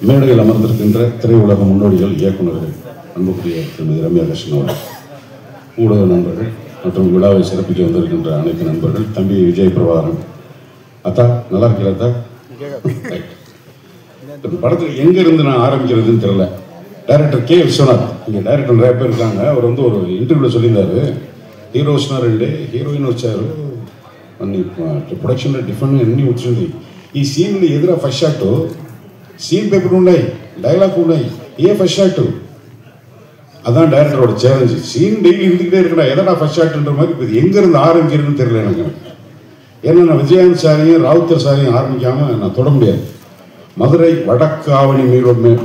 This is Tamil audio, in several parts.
மேடையில் அமர்ந்திருக்கின்ற திரையுலக முன்னோடிகள், இயக்குநர்கள், அன்புக்குரிய திருமதி ரம்யா கிருஷ்ணன் அவர்கள், ஊடக நண்பர்கள் மற்றும் விழாவை சிறப்பிக்க வந்திருக்கின்ற அனைத்து நண்பர்கள், தம்பி விஜய் பிரபாகரன், அத்தா நல்லா இருக்கல அத்தா? படத்துக்கு எங்கேருந்து நான் ஆரம்பிக்கிறதுன்னு தெரியல. டைரக்டர் கே விஸ்வநாத், இங்கே டைரக்டர் நிறைய பேர் இருக்காங்க. அவர் வந்து ஒரு இன்டர்வியூவில் சொல்லியிருந்தாரு, ஹீரோஸ்னா 2, ஹீரோயின் వచ్చారు అన్ని ప్రొడక్షన్లో డిఫరెంట్ అన్నీ వచ్చింది. ఈ సీన్లు ఎదురా ఫస్ట్ షాట్ సీన్ పేపర్ ఉన్నాయి, டைலாக் ఉన్నాయి, ஃபர்ஸ்ட் ஷாட்டு அதான் டைரக்டரோட சேலஞ்சு. சீன் டெய்லி இருந்துக்கிட்டே இருக்கா, எதடா ஃபர்ஸ்ட் ஷாட்டுன்ற மாதிரி. இப்போ எங்கேருந்து ஆரம்பிக்கிறதுன்னு தெரியல எனக்கு. ஏன்னா நான் விஜயகாந்த் சாரையும் ராவுத்தர் சாரையும் ஆரம்பிக்காமல் நான் தொட முடியாது. மதுரை வடக்கு ஆவணி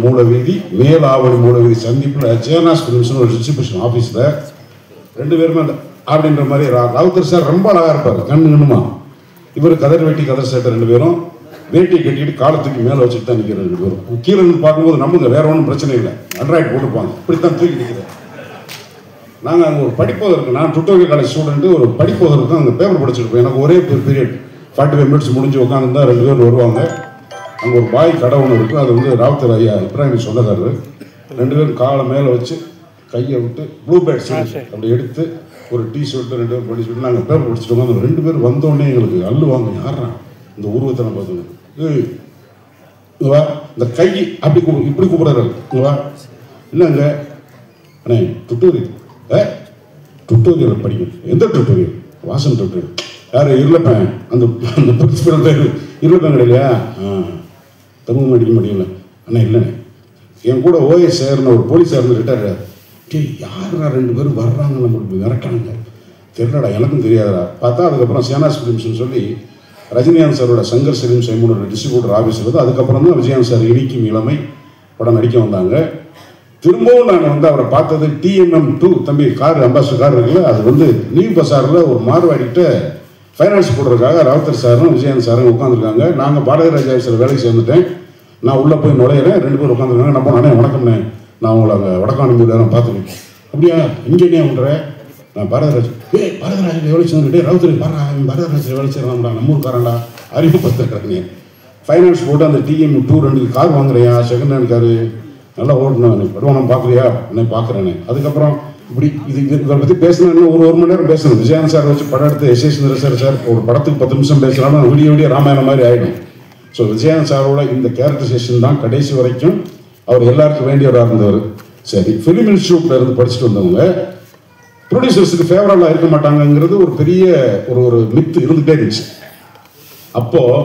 மூல வீதி, மேல் ஆவணி மூல வீதி சந்திப்பில் ஜேனாஸ் ஃபிலிம்ஸ்னு ஒரு டிஸ்ட்ரிபியூஷன் ஆஃபீஸில் 2 பேருமே அந்த அப்படின்ற மாதிரி. ராவுத்தர் சார் ரொம்ப அழகாக இருப்பார், கண்ணுமா. இவர் கதர் வேட்டி கதர் சேட்டை 2 பேரும் வேட்டியை கட்டிட்டு காலத்துக்கு மேலே வச்சுட்டு தான் நிற்கிற 2 பேரும். கீழே இருந்து பார்க்கும்போது நமக்கு வேற ஒன்றும் பிரச்சனை இல்லை, அண்ட்ராய்டு போட்டுப்பாங்க, இப்படித்தான் தூக்கி நிற்கிறேன். நாங்கள் அங்கே ஒரு படிப்பதற்கு, நான் டுட்டோரியல் காலேஜ் ஸ்டூடெண்ட்டு, ஒரு படிப்பதற்கு அங்கே பேப்பர் படிச்சிருப்போம். எனக்கு ஒரே பீரியட் 45 மினிட்ஸ் முடிஞ்சு உட்காந்துருந்தா 2 பேர் வருவாங்க. அங்கே ஒரு பாய் கடை ஒன்று இருக்கும், அது வந்து ராவுத்தர் ஐயா இப்ராஹிம் சொந்தக்காரர். 2 பேரும் காலை மேலே வச்சு கையை விட்டு ப்ளூ பேட் அப்படி எடுத்து ஒரு டி-ஷர்ட்டு 2 பேரும் படிச்சுட்டு நாங்கள் பேப்பர் படிச்சுட்டு அந்த 2 பேர் வந்தோடனே எங்களுக்கு அள்ளுவாங்க. யாரா இந்த உருவத்தை நம்ம பார்த்து வா, இந்த கை அப்படி இப்படி கூப்பிடுறாரு, வா இல்லைங்க அண்ணே டுட்டோரியல் படிக்கும். எந்த டுட்டோரியல்? வாசன் டுட்டோரியல். யார்? இருளப்பேன். அந்த அந்த பிரின்சிபல் பேர் இருளப்பேன் கிடையா? தமிழ் அடிக்க முடியல அண்ணா. இல்லைண்ணே, என் கூட ஓஎஸ் சேர்ன ஒரு போலீஸாக இருந்து ரிட்டையர். யாரா 2 பேரும் வர்றாங்க, நம்மளுக்கு விரட்டானுங்க, தெரியலடா, எனக்கும் தெரியாதடா. பார்த்தா அதுக்கப்புறம் சேனாஸ் ஃபிலிம்ஸ்னு சொல்லி ரஜினிகாந்த் சாரோட சங்கர் சலீம் சைமனோட டிஸ்ட்ரிபியூட்டர் ஆஃபீஸ் வருது. அதுக்கப்புறம் தான் விஜயகாந்த் சார் இனிக்கும் இளமை படம் நடிக்க வந்தாங்க. திரும்பவும் நான் வந்து அவரை பார்த்தது TMM2 தம்பி கார், அம்பாசிடர் கார் இருக்குல்ல, அது வந்து நியூ பசாரில் ஒரு மார்வாடிக்கிட்ட ஃபைனான்ஸ் போடுறதுக்காக ராவுத்தர் சாரும் விஜயகாந்த் சாரும் உட்காந்துருக்காங்க. நாங்கள் பாரதிராஜா ஆஃபீஸில் வேலைக்கு சேர்ந்துட்டேன். நான் உள்ளே போய் நுழையிறேன், 2 பேர் உட்காந்துருக்காங்க. நம்ம அண்ணே வணக்கம்ண்ணே, நான் உங்களை அங்கே வடக்காணி நான் பார்த்துக்கேன். அப்படியா, இங்கே என்ன பண்ணுறேன்? நான் பாரதிராஜ். பாரதிராஜ் வேலை சேர்ந்துட்டே ராவுத்தர் பாரதிராஜ் வேலை செய்யறான்டா, நம்ம ஊருக்காரன்டா, அறிமுகப்படுத்துறாங்க. ஃபைனான்ஸ் போட்டு அந்த TM2 2 கார் வாங்குறியா, செகண்ட் ஹேண்ட் காரு, நல்லா ஓடணும், படுவானம் பார்க்குறியா? அண்ணே பார்க்குறேண்ணே. அதுக்கப்புறம் இப்படி இதை பற்றி பேசினா ஒரு மணி நேரம் பேசணும். விஜயகாந்த் சார் வச்சு படம் எடுத்து எஸ் சார் ஒரு படத்துக்கு 10 நிமிஷம் பேசலாம்னா விடிய ராமாயணம் மாதிரி ஆகிடும். ஸோ விஜயகாந்த் சாரோட இந்த கேரக்டரைசேஷன் தான் கடைசி வரைக்கும் அவர் எல்லாருக்கும் வேண்டியவராக இருந்தவர். சரி, ஃபிலிம் இன்ஸ்டியூட்டில் இருந்து படிச்சுட்டு வந்தவங்க ப்ரொடியூசர்ஸுக்கு ஃபேவரபிளாக இருக்க மாட்டாங்கங்கிறது ஒரு பெரிய ஒரு மித்து இருந்துகிட்டே இருந்துச்சு. அப்போது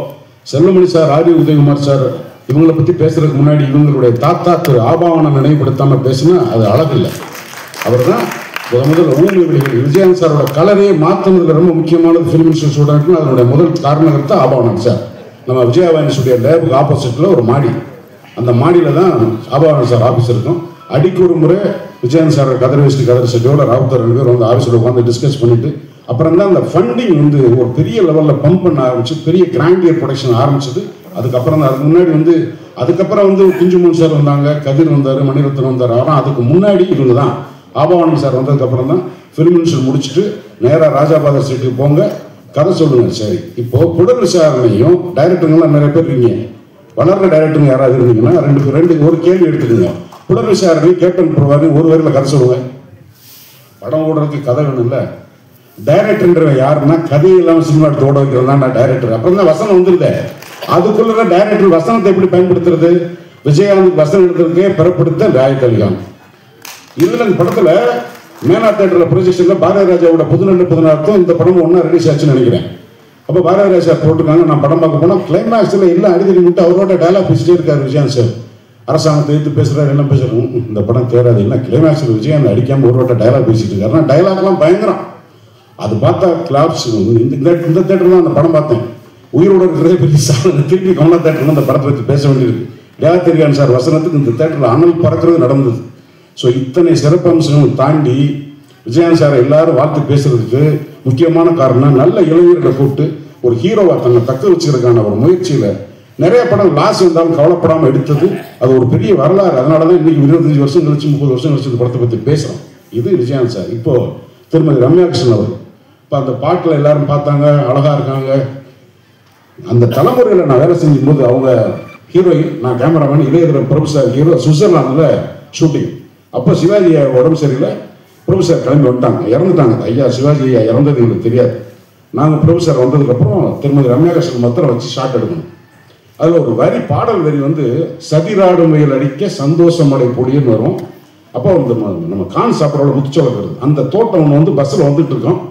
Selvamani sir, R Udhayakumar sir இவங்களை பற்றி பேசுறதுக்கு முன்னாடி இவங்களுடைய தாத்தா திரு ஆபாவனம் நினைவுபடுத்தாமல் பேசினா அது அழகில்லை. அவர் தான் முதல் ஊழல் விழிகள் விஜயகாந்த் சாரோட கலரையே மாற்றினதுல ரொம்ப முக்கியமானது ஃபிலிம் இன்ஸ்டியூட் அதனுடைய முதல் காரணகர்த்த ஆபாவனம் சார். நம்ம விஜயவாணிஸுடைய லேபுக்கு ஆப்போசிட்டில் ஒரு மாடி, அந்த மாடியில் தான் ஆபாவனம் சார் ஆஃபீஸ் இருக்கும். அடிக்கு ஒரு முறை விஜயகாந்த் சார் கதர் செட்டோட ராவுத்தர் 2 பேர் வந்து ஆஃபீஸில் உட்காந்து டிஸ்கஸ் பண்ணிட்டு அப்புறம் தான் அந்த ஃபண்டிங் வந்து ஒரு பெரிய லெவலில் பம்ப் பண்ண ஆரம்பிச்சு பெரிய கிராண்டியர் ப்ரொடக்ஷன் ஆரம்பிச்சது. அதுக்கப்புறம் தான், அதுக்கு முன்னாடி வந்து அதுக்கப்புறம் வந்து குஞ்சுமோன் சார் வந்தாங்க, கதிர் வந்தார், மணிரத்னம் வந்தார். ஆனால் அதுக்கு முன்னாடி இவங்க தான் ஆபாவனம் சார் வந்ததுக்கப்புறம் தான் ஃபிலிம் இன்ஸ்டியூட் முடிச்சுட்டு நேராக ராஜாபாதர் ஸ்ட்ரீட்டுக்கு போங்க, கதை சொல்லுங்க. சரி, இப்போ புலர் விசாரணையும் டைரக்டருங்கெல்லாம் நிறைய பேர் இருக்கீங்க, வளர்ற டைரக்டருங்க யாராவது இருந்தீங்கன்னா ஒரு கேள்வி எடுத்துக்கோங்க. புலர் விசாரணை கேப்டன் பிரபாகரன் ஒரு வரையில் கதை சொல்லுவேன். படம் ஓடுறதுக்கு கதை வேணும் இல்லை? டைரக்டர்ன்ற யாருன்னா கதை இல்லாமல் சினிமா எடுத்து ஓட வைக்கிறது தான் டைரக்டர். அப்புறம் தான் வசனம் வந்துருது. அதுக்குள்ள டைரக்டர் வசனத்தை எப்படி பயன்படுத்துறது? விஜயகாந்த் வசனம் எடுக்கிறதுக்கே பெறப்படுத்த ராயக்கலிகாந்த். இதுல இந்த படத்துல மேனா தியேட்டர்ல ப்ரொஜெக்ஷன்ல பாரதிராஜாவோட 11 இந்த படம் ஒன்னா ரிலீஸ் ஆச்சுன்னு நினைக்கிறேன். அப்போ பாரதிராஜா போட்டிருக்காங்க. நான் படம் பார்க்க போனால் கிளைமேக்ஸ்ல எல்லாம் அடித்தடி விட்டு அவரோட டைலாக் பேசிட்டே இருக்காரு விஜயகாந்த் சார். அரசாங்கத்தை எடுத்து பேசுறாரு, என்ன பேசுறாரு, இந்த படம் தேராது. இல்லை, கிளைமேக்ஸில் விஜயகாந்த் அடிக்காம ஒருவட்ட டைலாக் பேசிட்டு இருக்காருன்னா டைலாக்லாம் பயங்கரம். அது பார்த்தா கிளாப்ஸ். இந்த தேட்டர் தான் அந்த படம் பார்த்தேன். உயிரோட இருக்கிறதே பெரிய சாதனை. திருப்பி கமலா தேட்டர்ல அந்த படத்தை வச்சு பேச வேண்டியிருக்கு. ஜெயலலிதா சார் வசனத்துக்கு இந்த தேட்டரில் அனல் பறக்கிறது நடந்தது. ஸோ இத்தனை சிறப்பம்சங்கள் தாண்டி விஜயகாந்த் சார் எல்லாரும் வாழ்த்து பேசுறதுக்கு முக்கியமான காரணம் நல்ல இளைஞர்களை கூப்பிட்டு ஒரு ஹீரோவை தன்னை தக்க வச்சுக்கிறதுக்கான ஒரு முயற்சியில் நிறைய படம் லாஸ் இருந்தாலும் கவலைப்படாமல் எடுத்தது. அது ஒரு பெரிய வரலாறு. அதனால தான் இன்னைக்கு 25 வருஷம் கழிச்சு 30 வருஷம் கழிச்சு இந்த படத்தை பற்றி பேசுகிறோம். இது விஜயகாந்த் சார். இப்போ திருமதி ரம்யா கிருஷ்ணன் அவர் இப்போ அந்த பாட்டில் எல்லாரும் பார்த்தாங்க, அழகாக இருக்காங்க. அந்த தலைமுறையில் நான் வேலை செஞ்சும்போது அவங்க ஹீரோயின், நான் கேமராமேன், இளையராஜா பிரபு சார் ஹீரோ. சுவிட்சர்லாந்தில் ஷூட்டிங். அப்போ சிவாஜி உடம்பு சரியில்லை, பிரபு சார் கிளம்பி வந்துட்டாங்க, இறந்துட்டாங்க. ஐயா சிவாஜி ஐயா இறந்தது எங்களுக்கு தெரியாது. நாங்கள் பிரபு சார் வந்ததுக்கப்புறம் திருமதி ரம்யா கிருஷ்ணன் மாத்திரம் வச்சு ஷாட் எடுக்கணும். அதில் ஒரு வரி, பாடல் வரி வந்து சதிராடு முயல் அடிக்க சந்தோஷமடை பொடின்னு வரும். அப்போ வந்து நம்ம கான் சாப்பிட்றோட முத்துச்சோளம் வருது. அந்த தோட்டம் ஒன்று வந்து பஸ்ஸில் வந்துட்டு இருக்கோம்.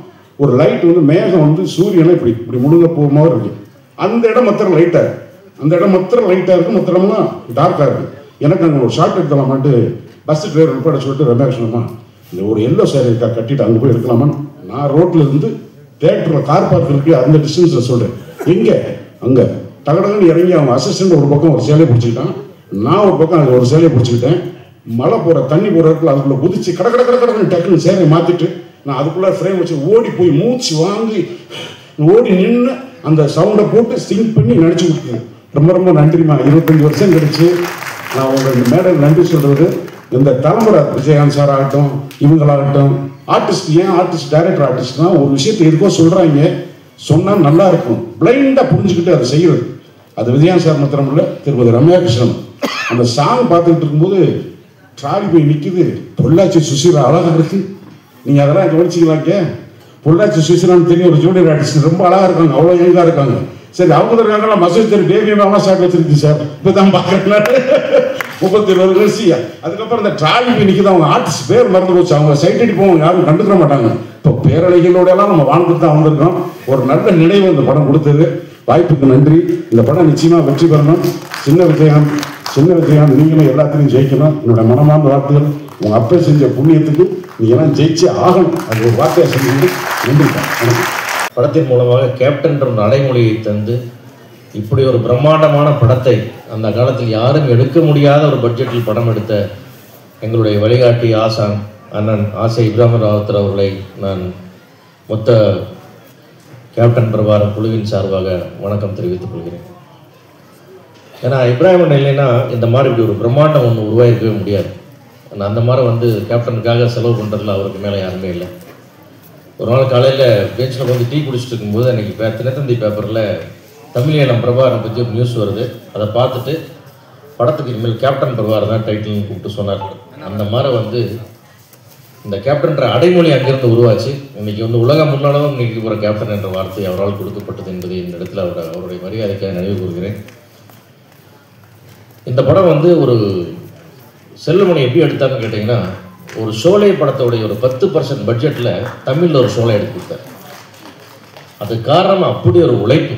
ஒரு லைட் வந்து மேகம் வந்து சூரியனை இப்படி இப்படி முழுங்க போகும்போது இருக்கு. அந்த இடம் மாத்திரம் லைட்டாக இருக்கு, அந்த இடம் மாத்திரம் லைட்டாக இருக்குது, மொத்தம்லாம் டார்க்காக இருக்குது. எனக்கு அங்கே ஒரு ஷார்ட் எடுக்கலாமான்ட்டு பஸ் டிரைவர் உட்பட சொல்லிட்டு ரம்யா கிருஷ்ணம்மா இந்த ஒரு எல்லோ சேரி இருக்கா கட்டிட்டு அங்கே போய் எடுக்கலாமான்னு நான் ரோட்டில் இருந்து தேட்டரில் கார் பார்க் இருக்கு அந்த டிஸ்டன்ஸில் சொல்கிறேன். எங்கே அங்கே டகடகன்னு இறங்கி அவங்க அசிஸ்டண்ட் ஒரு பக்கம் ஒரு சேலையை பிடிச்சிக்கிட்டான், நான் ஒரு பக்கம் அங்கே ஒரு சேலையை பிடிச்சிக்கிட்டேன். மழை போகிற தண்ணி போகிற இடத்துல அதுக்குள்ளே குதிச்சு கடன்னு டக்குன்னு சேலையை மாற்றிட்டு நான் அதுக்குள்ளே ஃப்ரேம் வச்சு ஓடி போய் மூச்சு வாங்கி ஓடி நின்று அந்த சவுண்டை போட்டு சிங்க் பண்ணி நினச்சி கொடுத்தேன். ரொம்ப ரொம்ப நன்றிமா. 25 வருஷம் கழிச்சு நான் உங்களுக்கு மேடையில் நன்றி சொல்கிறது, இந்த தலைமுறை விஜயகாந்த் சார் ஆகட்டும், இவங்களாகட்டும், ஆர்டிஸ்ட், ஏன் ஆர்டிஸ்ட் டைரக்டர் ஆர்டிஸ்ட்னா ஒரு விஷயத்தை இருக்கோ சொல்கிறாங்க, சொன்னால் நல்லா இருக்கும், பிளைண்டாக புரிஞ்சுக்கிட்டு அதை செய்கிறது. அது விஜயகாந்த் சார் மாத்திரம் இல்லை, திருமதி ரம்யா கிருஷ்ணன். அந்த சாங் பார்த்துக்கிட்டு இருக்கும்போது ட்ராலி போய் நிற்குது, பொள்ளாச்சி சுசீலா அழகாக இருக்குது. நீங்கள் அதெல்லாம் கவனிச்சிக்கலாங்க. பொள்ளாச்சி சுசீலான்னு தெரியும், ஒரு ஜூனியர் ஆர்டிஸ்ட் ரொம்ப அழகாக இருக்காங்க, அவ்வளோ யங்காக இருக்காங்க. சரி அவங்க இருக்காங்களா, மசூத் தெரு டேவியமாக ஷாட் வச்சிருக்கு சார், இப்போ தான் பார்க்குறேன் 32 வருஷம். அதுக்கப்புறம் இந்த ட்ராலி போய் நிற்குது, அவங்க ஆர்டிஸ்ட் பேர் மறந்து போச்சு, அவங்க சைட் அடி போவாங்க, யாரும் கண்டுக்கிற மாட்டாங்க. இப்போ பேரலைகளோட எல்லாம் நம்ம வாழ்ந்துட்டு தான் வந்திருக்கோம். ஒரு நல்ல நினைவு இந்த படம் கொடுத்தது. வாய்ப்புக்கு நன்றி. இந்த படம் நிச்சயமாக வெற்றி பெறணும். சின்ன விஜயகாந்த் நீங்களும் எல்லாத்தையும் ஜெயிக்கணும். என்னோட மனமார்ந்த வார்த்தைகள். உங்கள் அப்பா செஞ்ச புண்ணியத்துக்கு நீ எல்லாம் ஜெயிச்சே ஆகணும். அது ஒரு வார்த்தையை செஞ்சு நன்றி. படத்தின் மூலமாக கேப்டன் ஒரு நடைமொழியை தந்து இப்படி ஒரு பிரம்மாண்டமான படத்தை அந்த காலத்தில் யாரும் எடுக்க முடியாத ஒரு பட்ஜெட்டில் படம் எடுத்த எங்களுடைய வழிகாட்டி ஆசான் அண்ணன் ஆசை இப்ராஹிம் ராவத்தர் அவர்களை நான் மொத்த கேப்டன் பிரபாரம் குழுவின் சார்பாக வணக்கம் தெரிவித்துக் கொள்கிறேன். ஏன்னா இப்ராஹிம் இல்லைன்னா இந்த மாதிரி இப்படி ஒரு பிரம்மாண்டம் ஒன்று உருவாயிருக்கவே முடியாது. அந்த மாதிரி கேப்டனுக்காக செலவு பண்ணுறதுல அவருக்கு மேலே யாருமே இல்லை. ஒரு நாள் காலையில் பெஞ்சில் வந்து டீ குடிச்சிட்டு இருக்கும்போது அன்றைக்கி தினத்தந்தி பேப்பரில் தமிழீழம் பிரபாகரன் பற்றி ஒரு நியூஸ் வருது. அதை பார்த்துட்டு படத்துக்கு இனிமேல் கேப்டன் பிரபாகரன் தான் டைட்டில்னு கூப்பிட்டு சொன்னார். அந்த மாதிரி இந்த கேப்டன்ற அடைமொழி அங்கிருந்து உருவாச்சு. இன்றைக்கி உலகம் முன்னாலும் இன்றைக்கி ஒரு கேப்டன் என்ற வார்த்தை அவரால் கொடுக்கப்பட்டது என்பதை இந்த இடத்துல அவருடைய மரியாதைக்காக நினைவு கூறுகிறேன். இந்த படம் ஒரு செல்லுமணி எப்படி எடுத்தான்னு கேட்டிங்கன்னா, ஒரு ஷோலே படத்தோடைய ஒரு 10% பட்ஜெட்டில் தமிழில் ஒரு ஷோலை எடுத்து கொடுத்தார். அது காரணம் அப்படி ஒரு உழைப்பு,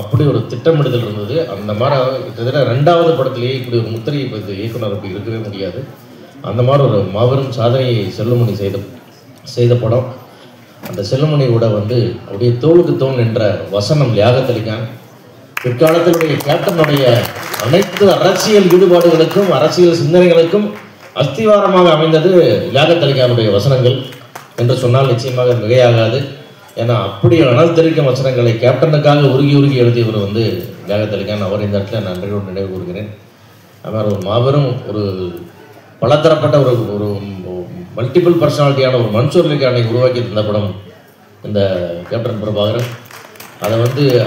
அப்படி ஒரு திட்டமிடுதல் இருந்தது. அந்த மாதிரி கிட்டத்தட்ட 2வது படத்திலேயே இப்படி ஒரு முத்திரையை பற்றி இயக்குனர் அப்படி இருக்கவே முடியாது. அந்த மாதிரி ஒரு மாபெரும் சாதனையை செல்லுமணி செய்த படம். அந்த செல்லுமணியோட அப்படியே தோளுக்கு தோல் என்ற வசனம் லியாகத்-அலிகான். பிற்காலத்தினுடைய கேப்டனுடைய அனைத்து அரசியல் ஈடுபாடுகளுக்கும் அரசியல் சிந்தனைகளுக்கும் அஸ்திவாரமாக அமைந்தது லியாகத்-அலிகானுடைய வசனங்கள் என்று சொன்னால் நிச்சயமாக மிகையாகாது. ஏன்னா அப்படி அனல் தெரிவிக்கும் வசனங்களை கேப்டனுக்காக உருகி எழுதியவர் லியாகத்-அலிகான். அவர் இந்த இடத்துல நன்றியோடு நினைவு கூறுகிறேன். அவர் ஒரு மாபெரும் ஒரு பலதரப்பட்ட ஒரு மல்டிபிள் பர்சனாலிட்டியான ஒரு மன்சூர் அலிகானை உருவாக்கி தந்த படம் இந்த கேப்டன் பிரபாகரன். அதை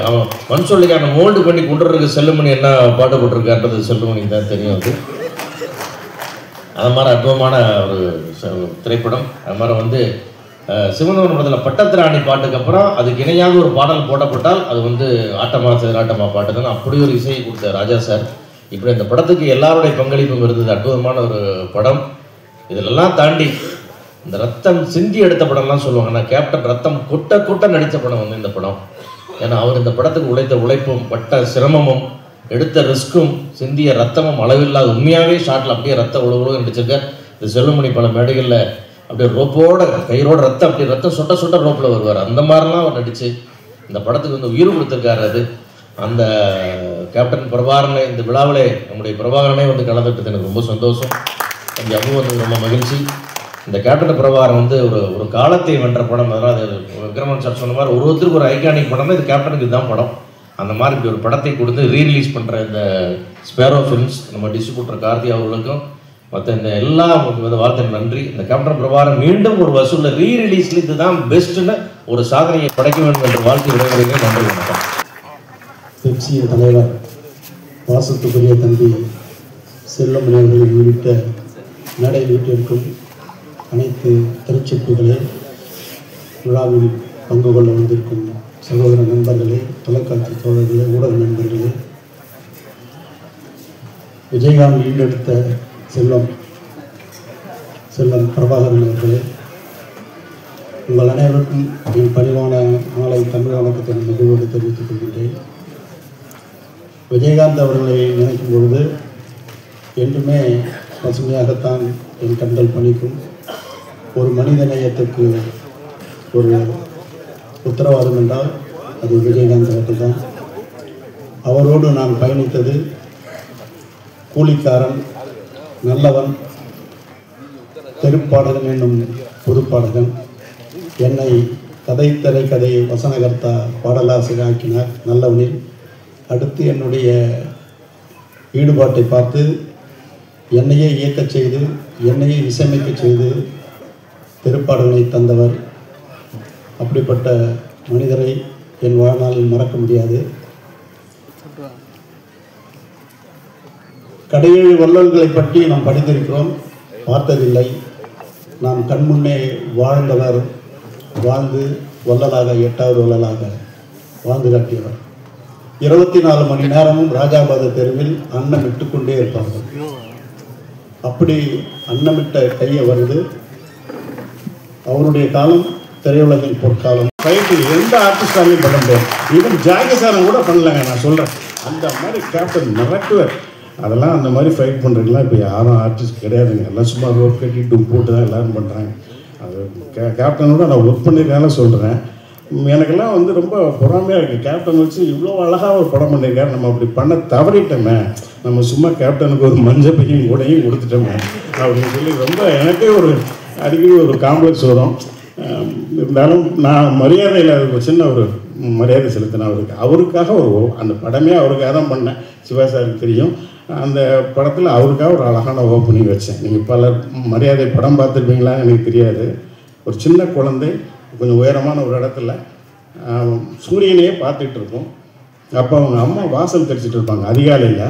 அவன் மன்சூர் அலிகானை மோல்டு பண்ணி கொண்டுறதுக்கு செல்லுமணி என்ன பாடுபட்டிருக்கான்றது செல்லுமணிக்கு தான் தெரியும். அது மாதிரி அற்புதமான ஒரு திரைப்படம். அது மாதிரி சிவந்தவன் படத்தில் பட்டத்திராணி பாட்டுக்கு அப்புறம் அதுக்கு இணையாக ஒரு பாடல் போடப்பட்டால் அது ஆட்டமா சிதறாட்டமா பாட்டு தான். அப்படி ஒரு இசையை கொடுத்த ராஜா சார். இப்படி அந்த படத்துக்கு எல்லாருடைய பங்களிப்பும் இருந்தது. அற்புதமான ஒரு படம். இதிலெல்லாம் தாண்டி இந்த ரத்தம் சிந்தி எடுத்த படம்லாம் சொல்லுவாங்க. ஆனால் கேப்டன் ரத்தம் கொட்ட நடித்த படம் இந்த படம். ஏன்னா அவர் இந்த படத்துக்கு உழைத்த உழைப்பும் பட்ட சிரமமும் எடுத்த ரிஸ்க்கும் சிந்திய ரத்தமும் அளவில்லாத உண்மையாகவே ஷாட்டில் அப்படியே ரத்த உழவுகளும் நடிச்சிருக்கார். இந்த செல்லுமணி பல மேடைகளில் அப்படியே ரோப்போட கையோட ரத்தம் அப்படியே ரத்தம் சொட்ட ரோப்பில் வருவார். அந்த மாதிரிலாம் அவர் நடித்து இந்த படத்துக்கு உயிர் கொடுத்துருக்காரு. அது அந்த கேப்டன் பிரபாகரனை இந்த விழாவிலே நம்முடைய பிரபாகரனே கலந்துட்டது எனக்கு ரொம்ப சந்தோஷம். எங்கள் அம்மு ரொம்ப மகிழ்ச்சி. இந்த கேப்டன் பிரபாகரன் ஒரு காலத்தை வென்ற படம். அதனால் அது விக்ரமன் சார் சொன்ன மாதிரி ஒருத்தருக்கு ஒரு ஐகானிக் படம் தான். இது கேப்டனுக்கு இதுதான் படம். அந்த மாதிரி இப்படி ஒரு படத்தை கொடுத்து ரீரிலீஸ் பண்ணுற இந்த ஸ்பேரோ ஃபிலிம்ஸ் நம்ம டிஸ்ட்ரிபியூட்டர் கார்த்தி அவர்களுக்கும் மற்ற இந்த எல்லா வார்த்தை நன்றி. இந்த கேப்டன் பிரபாகரன் மீண்டும் ஒரு வசூலில் ரீரிலீஸில் இதுதான் பெஸ்ட்டுன்னு ஒரு சாதனையை படைக்க வேண்டும் என்ற வாழ்க்கை விடைபெறுகிறேன். நன்றி, வணக்கம். பெப்சியின் தலைவர் பாசத்துக்குரிய தம்பி செல்வமணி அவர்கள் உள்ளிட்ட மேடை வீட்டிற்கும் அனைத்து திருச்சிற்பிகளே, விழாவில் பங்கு கொள்ள வந்திருக்கும் சகோதர நண்பர்களே, தொலைக்காட்சி தோழர்களே, ஊடக நண்பர்களே, விஜயகாந்த் ஈண்டெடுத்த செல்வம் பிரபாகரன் அவர்களே, உங்கள் அனைவருக்கும் என் பணிவான நாளை தமிழ் வணக்கத்தை மகிழ்வோடு தெரிவித்துக் கொள்கின்றேன். விஜயகாந்த் அவர்களை நினைக்கும் பொழுது என்றுமே பசுமையாகத்தான் என் கண்கள் பணிக்கும். ஒரு மனித நேயத்துக்கு ஒரு உத்தரவாதம் என்றால் அது விஜயகாந்த் அவர்கள் தான். அவரோடு நான் பயணித்தது கூலிக்காரன், நல்லவன், தெருப்பாடகன் என்னும் புதுப்பாடகன். என்னை திரைக்கதை வசனகர்த்தா பாடலாசிரியர் ஆக்கினார் நல்லவனில். அடுத்து என்னுடைய ஈடுபாட்டை பார்த்து என்னையே இயக்கச் செய்து என்னையே இசையமைக்க செய்து திருப்பாடல்களை தந்தவர். அப்படிப்பட்ட மனிதரை என் வாழ்நாளில் மறக்க முடியாது. கடையேழு வள்ளல்களை பற்றி நாம் படித்திருக்கிறோம், பார்த்ததில்லை. நாம் கண்முன்னே வாழ்ந்தவர், வாழ்ந்து வள்ளலாக 8வது வள்ளலாக வாழ்ந்து காட்டியவர். 24 மணி நேரமும் ராஜாபாத தெருவில் அன்னம் இட்டுக்கொண்டே இருப்பார்கள். அப்படி அன்னமிட்ட கையை வருது. அவருடைய காலம் திரையுலகின் பொற்காலம். ஃபைட்டு எந்த ஆர்டிஸ்டாலையும் பண்ண முடியாது. ஈவன் ஜாகிசாரம் கூட பண்ணலங்க. நான் சொல்கிறேன், அந்த மாதிரி கேப்டன் மிரட்டுவர். அதெல்லாம் அந்த மாதிரி ஃபைட் பண்ணுறதுலாம் இப்போ யாரும் ஆர்டிஸ்ட் கிடையாதுங்க. எல்லாம் சும்மா ரோப் கட்டிட்டு போட்டு தான் எல்லோரும் பண்ணுறாங்க. அது கேப்டனோட நான் ஒர்க் பண்ணியிருக்கான சொல்கிறேன். எனக்கெல்லாம் வந்து ரொம்ப பொறாமையாக இருக்குது. கேப்டன் வச்சு இவ்வளோ அழகாக ஒரு படம் பண்ணியிருக்காரு. நம்ம அப்படி பண்ண தவறிட்டோமே, நம்ம சும்மா கேப்டனுக்கு ஒரு மஞ்சள் பையும் கூடையும் கொடுத்துட்டோமே அப்படின்னு சொல்லி ரொம்ப எனக்கே ஒரு அடிக்கடி ஒரு காம்ப்ளெக்ஸ் வரும். இருந்தாலும் நான் மரியாதையில் ஒரு சின்ன ஒரு மரியாதை செலுத்தினேன் அவருக்காக ஒரு அந்த படமே அவருக்காக தான் பண்ணேன். சிவா சாருக்கு தெரியும். அந்த படத்தில் அவருக்காக ஒரு அழகான ஓப்பனிங் வச்சேன். நீங்கள் பல மரியாதை படம் பார்த்துருப்பீங்களான்னு எனக்கு தெரியாது. ஒரு சின்ன குழந்தை கொஞ்சம் உயரமான ஒரு இடத்துல சூரியனையே பார்த்துட்டு இருக்கும். அப்போ அவங்க அம்மா வாசல் தெளிச்சிட்டு இருப்பாங்க அதிகாலையில்.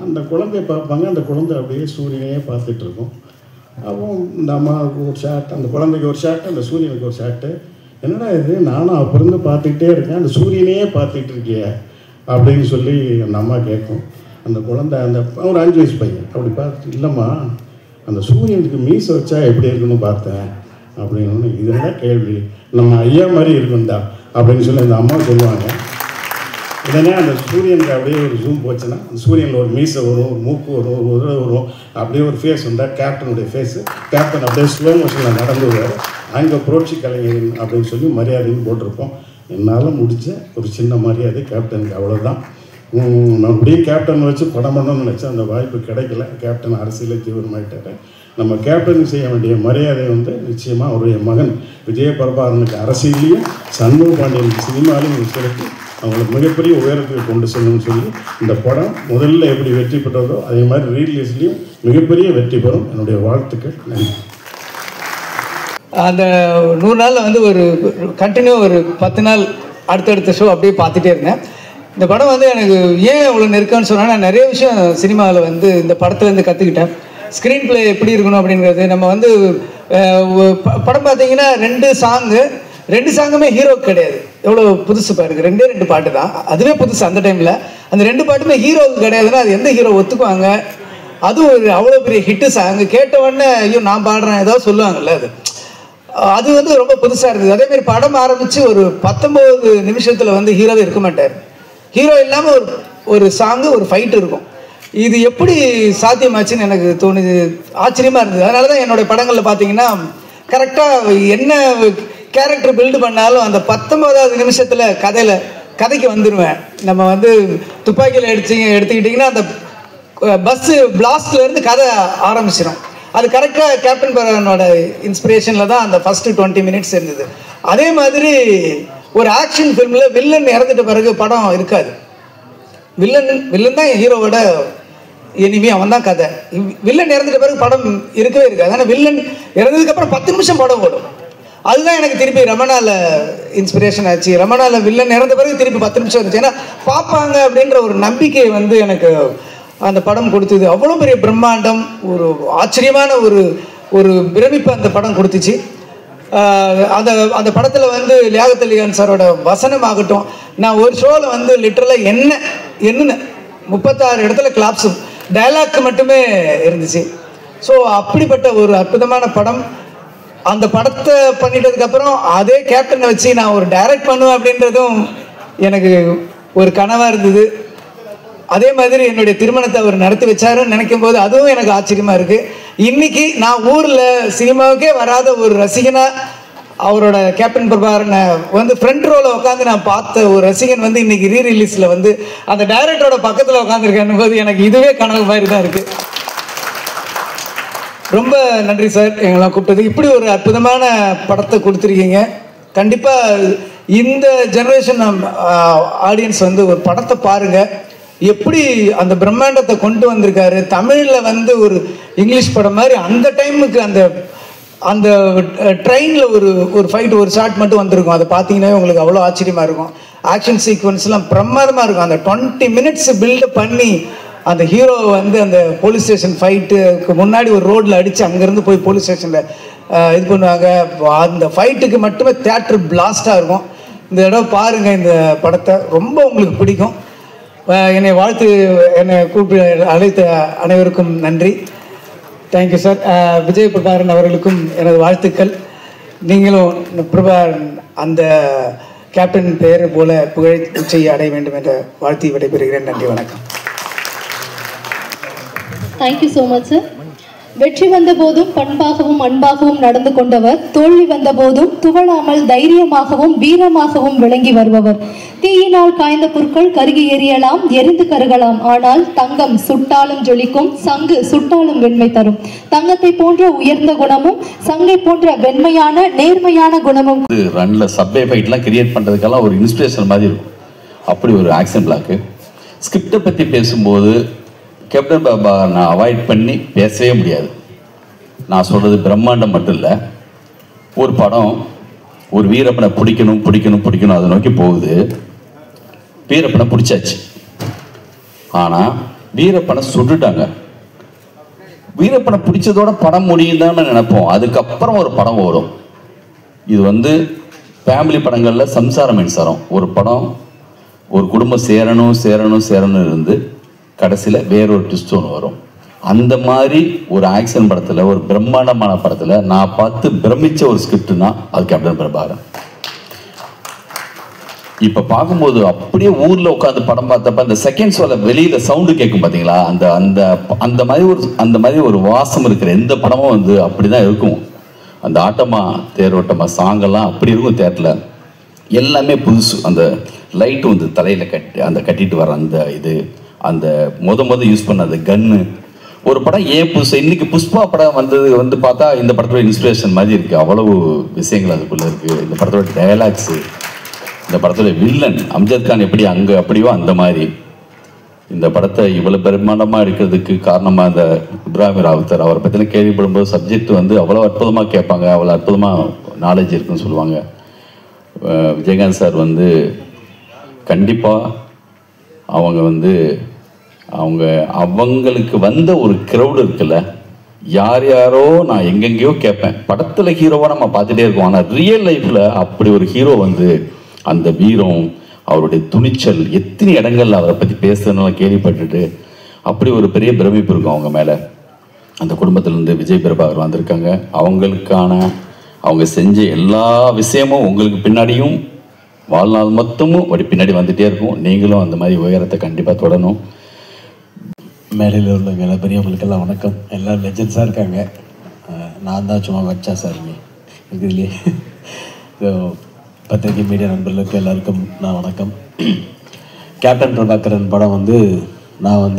அந்த குழந்தைய பார்ப்பாங்க. அந்த குழந்தை அப்படியே சூரியனையே பார்த்துட்டு இருக்கும். அப்போ இந்த அம்மாவுக்கு ஒரு ஷாட், அந்த குழந்தைக்கு ஒரு ஷாட்டு, அந்த சூரியனுக்கு ஒரு ஷாட்டு. என்னடா இது, நானும் அப்பிருந்து பார்த்துக்கிட்டே இருக்கேன், அந்த சூரியனையே பார்த்துட்டு இருக்கிய அப்படின்னு சொல்லி அந்த அம்மா கேட்கும். அந்த குழந்தை அந்த ஒரு 5 வயசு பையன் அப்படி பார்த்து, இல்லைம்மா அந்த சூரியனுக்கு மீசை வச்சா எப்படி இருக்குன்னு பார்த்தேன் அப்படின்னு. இதுதான் கேள்வி, நம்ம ஐயா மாதிரி இருக்குந்தா அப்படின்னு சொல்லி அந்த அம்மா சொல்லுவாங்க. உடனே அந்த சூரியனுக்கு அப்படியே ஒரு ஜூம் போச்சுன்னா அந்த சூரியனில் ஒரு மீசை வரும், ஒரு மூக்கு வரும், ஒரு உதடு வரும், அப்படியே ஒரு ஃபேஸ் வந்தால் கேப்டனுடைய ஃபேஸு. கேப்டன் அப்படியே ஸ்லோ மோஷனில் நடந்து வருவார். அங்கே புரட்சி கலைஞர் அப்படின்னு சொல்லி மரியாதையும் போட்டிருப்போம். என்னால் முடிஞ்ச ஒரு சின்ன மரியாதை கேப்டனுக்கு, அவ்வளோதான். அப்படியே கேப்டன் வச்சு படம் பண்ணணும்னு நினச்சா அந்த வாய்ப்பு கிடைக்கல. கேப்டன் அரசியலில் தீவிரமாயிட்டார். நம்ம கேப்டனுக்கு செய்ய வேண்டிய மரியாதை வந்து நிச்சயமாக அவருடைய மகன் விஜய பிரபாகரனுக்கு அரசியலையும் சண்முக பாண்டியன் சினிமாலையும் செலுத்தி அவங்களை மிகப்பெரிய உயரத்துக்கு கொண்டு செல்லணும்னு சொல்லி இந்த படம் முதல்ல எப்படி வெற்றி பெற்றதோ அதே மாதிரி ரீலீஸ்லேயும் மிகப்பெரிய வெற்றி பெறும். என்னுடைய வாழ்த்துக்கள். நன்றி. அந்த 100 நாளில் வந்து ஒரு கண்டினியூ ஒரு 10 நாள் அடுத்தடுத்த ஷோ அப்படியே பார்த்துட்டே இருந்தேன். இந்த படம் வந்து எனக்கு ஏன் இவ்வளோ நெருக்கம்னு சொன்னால், நான் நிறைய விஷயம் சினிமாவில் வந்து இந்த படத்துலேருந்து கற்றுக்கிட்டேன். ஸ்க்ரீன் பிளே எப்படி இருக்கணும் அப்படிங்கிறது. நம்ம வந்து படம் பார்த்தீங்கன்னா 2 சாங்குமே ஹீரோக்கு கிடையாது. எவ்வளோ புதுசு பாருங்க, 2 பாட்டு தான், அதுவே புதுசு அந்த டைமில். அந்த 2 பாட்டுமே ஹீரோவுக்கு கிடையாதுன்னா அது எந்த ஹீரோ ஒத்துக்குவாங்க? அது ஒரு அவ்வளோ பெரிய ஹிட்டு சாங்கு. கேட்ட உடனே ஐயோ நான் பாடுறேன் ஏதாவது சொல்லுவாங்கல்ல, அது வந்து ரொம்ப புதுசாக இருந்தது. அதேமாதிரி படம் ஆரம்பித்து ஒரு 19 நிமிஷத்தில் வந்து ஹீரோவே இருக்க மாட்டார். ஹீரோ இல்லாமல் ஒரு சாங்கு, ஒரு ஃபைட்டு இருக்கும். இது எப்படி சாத்தியமாச்சுன்னு எனக்கு தோணுது, ஆச்சரியமாக இருந்தது. அதனால தான் என்னுடைய படங்களில் பார்த்தீங்கன்னா கரெக்டாக என்ன கேரக்டர் பில்டு பண்ணாலும் அந்த 19வது நிமிஷத்தில் கதைக்கு வந்துடுவேன். நம்ம வந்து துப்பாக்கியில் எடுத்துக்கிட்டிங்கன்னா அந்த பஸ்ஸு பிளாஸ்ட்லேருந்து கதை ஆரம்பிச்சிடும். அது கரெக்டாக கேப்டன் பிரபாகரனோட இன்ஸ்பிரேஷனில் தான் அந்த ஃபஸ்ட்டு 20 மினிட்ஸ் இருந்தது. அதே மாதிரி ஒரு ஆக்ஷன் ஃபிலிமில் வில்லன் இறந்துட்ட பிறகு படம் இருக்காது. வில்லன் தான் ஹீரோவோட எனிமி, அவன் தான் கதை. வில்லன் இறந்துட்ட பிறகு படம் இருக்கவே இருக்காது. ஆனால் வில்லன் இறந்ததுக்கப்புறம் 10 நிமிஷம் படம் ஓடும். அதுதான் எனக்கு திருப்பி ரமணாவில் இன்ஸ்பிரேஷன் ஆச்சு. ரமணாவில் வில்லன் இறந்த பிறகு திருப்பி 10 நிமிஷம் இருந்துச்சு. ஏன்னா பார்ப்பாங்க அப்படின்ற ஒரு நம்பிக்கை வந்து எனக்கு அந்த படம் கொடுத்தது. அவ்வளோ பெரிய பிரம்மாண்டம், ஒரு ஆச்சரியமான ஒரு பிரமிப்பு அந்த படம் கொடுத்துச்சு. அந்த படத்தில் வந்து லியாகத் அலி கான் சாரோட வசனம் ஆகட்டும், நான் ஒரு ஷோவில் வந்து லிட்டரலாக என்ன 36 இடத்துல கிளாப்ஸு டைலாக் மட்டுமே இருந்துச்சு. ஸோ அப்படிப்பட்ட ஒரு அற்புதமான படம். அந்த படத்தை பண்ணிட்டதுக்கப்புறம் அதே கேப்டனை வச்சு நான் ஒரு டைரக்ட் பண்ணுவேன் அப்படின்றதும் எனக்கு ஒரு கனவாக இருந்தது. அதே மாதிரி என்னுடைய திருமணத்தை அவர் நடத்தி வச்சாருன்னு நினைக்கும் போது அதுவும் எனக்கு ஆச்சரியமாக இருக்குது. இன்றைக்கி நான் ஊரில் சினிமாவுக்கே வராத ஒரு ரசிகனாக அவரோட கேப்டன் பிரபாகரனை வந்து ஃப்ரண்ட் ரோவில் உட்காந்து நான் பார்த்த ஒரு ரசிகன் வந்து இன்றைக்கி ரீரிலீஸில் வந்து அந்த டைரக்டரோட பக்கத்தில் உட்காந்துருக்கேன் போது எனக்கு இதுவே கனவு மாதிரி தான் இருக்குது. ரொம்ப நன்றி சார் எங்கெல்லாம் கூப்பிட்டது. இப்படி ஒரு அற்புதமான படத்தை கொடுத்துருக்கீங்க. கண்டிப்பாக இந்த ஜெனரேஷன் ஆடியன்ஸ் வந்து ஒரு படத்தை பாருங்கள், எப்படி அந்த பிரம்மாண்டத்தை கொண்டு வந்திருக்காரு. தமிழில் வந்து ஒரு இங்கிலீஷ் படம் மாதிரி அந்த டைமுக்கு அந்த ட்ரெயினில் ஒரு ஃபைட் ஒரு ஷாட் மட்டும் வந்திருக்கும். அதை பார்த்தீங்கன்னா உங்களுக்கு அவ்வளோ ஆச்சரியமாக இருக்கும். ஆக்ஷன் சீக்வன்ஸ்லாம் பிரமாதமாக இருக்கும். அந்த 20 மினிட்ஸ் பில்டப் பண்ணி அந்த ஹீரோவை வந்து அந்த போலீஸ் ஸ்டேஷன் ஃபைட்டுக்கு முன்னாடி ஒரு ரோட்டில் அடித்து அங்கேருந்து போய் போலீஸ் ஸ்டேஷனில் இது பண்ணுவாங்க. அந்த ஃபைட்டுக்கு மட்டுமே தியேட்டர் பிளாஸ்டாக இருக்கும். இந்த தடவை பாருங்கள் இந்த படத்தை, ரொம்ப உங்களுக்கு பிடிக்கும். என்னை கூப்பிட்டு அழைத்த அனைவருக்கும் நன்றி. Thank you sir. விஜய் பிரபாகரன் அவர்களுக்கும் எனது வாழ்த்துக்கள். நீங்களும் பிரபாகரன் அந்த கேப்டன் பெயர் போல புகழ் உச்சையை அடைய வேண்டும் என்ற வாழ்த்தி விடைபெறுகிறேன். நன்றி, வணக்கம். Thank you so much sir. வெற்றி வந்த போதும் பண்பாகவும் அன்பாகவும் நடந்து கொண்டவர், தோல்வி வந்த போதும் துவளாமல் தைரியமாகவும் வீரமாகவும் விளங்கி வருபவர். தீயினால் காய்ந்த புற்கள் கருகி எரியலாம், எரிந்து கருகலாம், ஆனால் தங்கம் சுட்டாலும் ஜொலிக்கும், சங்கு சுட்டாலும் வெண்மை தரும். தங்கத்தை போன்ற உயர்ந்த குணமும் சங்கை போன்ற வெண்மையான நேர்மையான குணமும் ரன்ல சப்வே ஃபைட்லாம் கிரியேட் பண்ணுறதுக்கெல்லாம் ஒரு இன்ஸ்பிரேஷன் மாதிரி இருக்கும். அப்படி ஒரு ஆக்ஷன் பிளாக்கு. ஸ்கிரிப்டை பற்றி பேசும்போது கேப்டன் பாபா நான் அவாய்ட் பண்ணி பேசவே முடியாது. நான் சொல்கிறது பிரம்மாண்டம் மட்டும் இல்லை. ஒரு படம் ஒரு வீரப்பனை பிடிக்கணும் அதை நோக்கி போகுது. வீரப்பனை பிடிச்சாச்சு, ஆனால் வீரப்பனை சுட்டுட்டாங்க. வீரப்பனை பிடிச்சதோட படம் முடியுதான்னு நினைப்போம். அதுக்கப்புறம் ஒரு படம் வரும். இது வந்து ஃபேமிலி படங்களில் சம்சார மின்சாரம் ஒரு படம், ஒரு குடும்பம் சேரணும் இருந்து கடைசியில் வேறொரு ட்விஸ்ட் ஒன்று வரும். அந்த மாதிரி ஒரு ஆக்ஷன் படத்தில், ஒரு பிரம்மாண்டமான படத்தில் நான் பார்த்து பிரமிச்ச ஒரு ஸ்கிரிப்ட்னா அது கேப்டன் பிரபாகரன். இப்போ பார்க்கும்போது அப்படியே ஊரில் உட்காந்து படம் பார்த்தப்ப அந்த செகண்ட் ஷோல வெளியில் சவுண்டு கேட்கும் பார்த்தீங்களா, அந்த அந்த மாதிரி ஒரு வாசம் இருக்கிற எந்த படமும் வந்து அப்படி தான் இருக்கும். அந்த ஆட்டமா தேரோட்டமா சாங்கெல்லாம் அப்படி இருக்கும். தேட்டரில் எல்லாமே புதுசு. அந்த லைட்டு வந்து தலையில் கட்டிட்டு வர அந்த முத யூஸ் பண்ண அந்த கன்னு. ஒரு படம் ஏன் புதுசு. இன்னைக்கு புஷ்பா படம் வந்து பார்த்தா இந்த படத்தோட இன்ஸ்பிரேஷன் மாதிரி இருக்குது. அவ்வளவு விஷயங்கள் அதுக்குள்ளே இருக்குது. இந்த படத்தோட டயலாக்ஸு, இந்த படத்தோட வில்லன் அம்ஜத் கான் எப்படி அங்கே அப்படியோ அந்த மாதிரி இந்த படத்தை இவ்வளோ பிரம்மாண்டமாக இருக்கிறதுக்கு காரணமாக இந்த இப்ராஹிம் ராவுத்தர். அவரை பற்றின கேள்விப்படும்போது சப்ஜெக்ட் வந்து அவ்வளோ அற்புதமாக கேட்பாங்க, அவ்வளோ அற்புதமாக நாலேஜ் இருக்குன்னு சொல்லுவாங்க. விஜயகாந்த் சார் வந்து கண்டிப்பாக அவங்களுக்கு வந்த ஒரு க்ரௌடு இருக்குல்ல, யாரோ நான் எங்கெங்கேயோ கேட்பேன். படத்தில் ஹீரோவாக நம்ம பார்த்துட்டே இருக்கோம், ஆனால் ரியல் லைஃப்பில் அப்படி ஒரு ஹீரோ வந்து அந்த வீரம், அவருடைய துணிச்சல், எத்தனை இடங்கள்ல அவரை பற்றி பேசுறதுனால கேள்விப்பட்டுட்டு அப்படி ஒரு பெரிய பிரமிப்பு இருக்கும் அவங்க மேலே. அந்த குடும்பத்திலேருந்து விஜய் பிரபாகர் வந்திருக்காங்க. அவங்க செஞ்ச எல்லா விஷயமும் உங்களுக்கு பின்னாடியும் வாழ்நாள் மொத்தமும் அப்படி பின்னாடி வந்துகிட்டே இருக்கும். நீங்களும் அந்த மாதிரி உயரத்தை கண்டிப்பாக தொடரணும். மேலையில் உள்ளவங்க எல்லா பெரியவங்களுக்கெல்லாம் வணக்கம். எல்லோரும் லெஜண்ட்ஸாக இருக்காங்க. நான் தான் சும்மா வச்சா சார் இருக்குதுலையே. ஸோ பத்திரிகை மீடியா நண்பர்களுக்கு எல்லாருக்கும் நான் வணக்கம். கேப்டன் பிரபாகரன் படம் வந்து நான்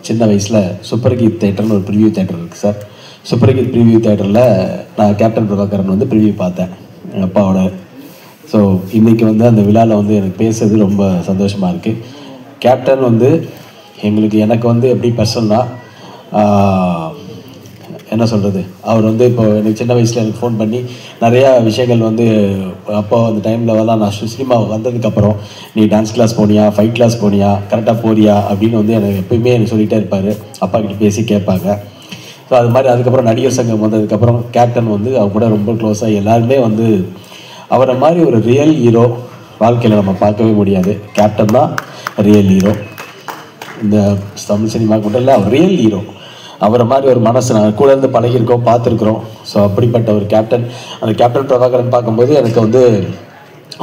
சின்ன வயசில் சூப்பர் கீத் தேட்டர்னு ஒரு ப்ரிவியூ தேட்டர் இருக்குது சார். சூப்பர் கீத் ப்ரிவியூ தேட்டரில் நான் கேப்டன் பிரபாகரன் ப்ரிவியூ பார்த்தேன் எங்கள் அப்பாவோட. ஸோ இன்றைக்கி அந்த விழாவில் எனக்கு பேசுறது ரொம்ப சந்தோஷமாக இருக்குது. கேப்டன் எனக்கு எப்படி பர்சனலாக என்ன சொல்கிறது, அவர் வந்து இப்போ எனக்கு சின்ன வயசில் எனக்கு ஃபோன் பண்ணி நிறையா விஷயங்கள் வந்து அப்போ அந்த டைமில் நான் சினிமா வந்ததுக்கப்புறம் நீ டான்ஸ் கிளாஸ் போனியா, ஃபைட் கிளாஸ் போனியா, கரெக்டாக போறியா அப்படின்னு வந்து எனக்கு எப்பயுமே எனக்கு சொல்லிகிட்டே இருப்பார். அப்பா கிட்ட பேசி கேட்பாங்க. ஸோ அது மாதிரி அதுக்கப்புறம் நடிகர் சங்கம் வந்ததுக்கப்புறம் கேப்டன் வந்து அவங்க கூட ரொம்ப க்ளோஸாக எல்லாருமே வந்து அவரை மாதிரி ஒரு ரியல் ஹீரோ வாழ்க்கையில் நம்ம பார்க்கவே முடியாது. கேப்டன் தான் ரியல் ஹீரோ. இந்த தமிழ் சினிமாவுக்கு மட்டும் இல்லை, அவர் ரியல் ஹீரோ. அவரை மாதிரி ஒரு மனசு நான் கூட இருந்து பழகியிருக்கோம், பார்த்துருக்குறோம். ஸோ அப்படிப்பட்ட ஒரு கேப்டன், அந்த கேப்டன் பிரபாகரன் பார்க்கும்போது எனக்கு வந்து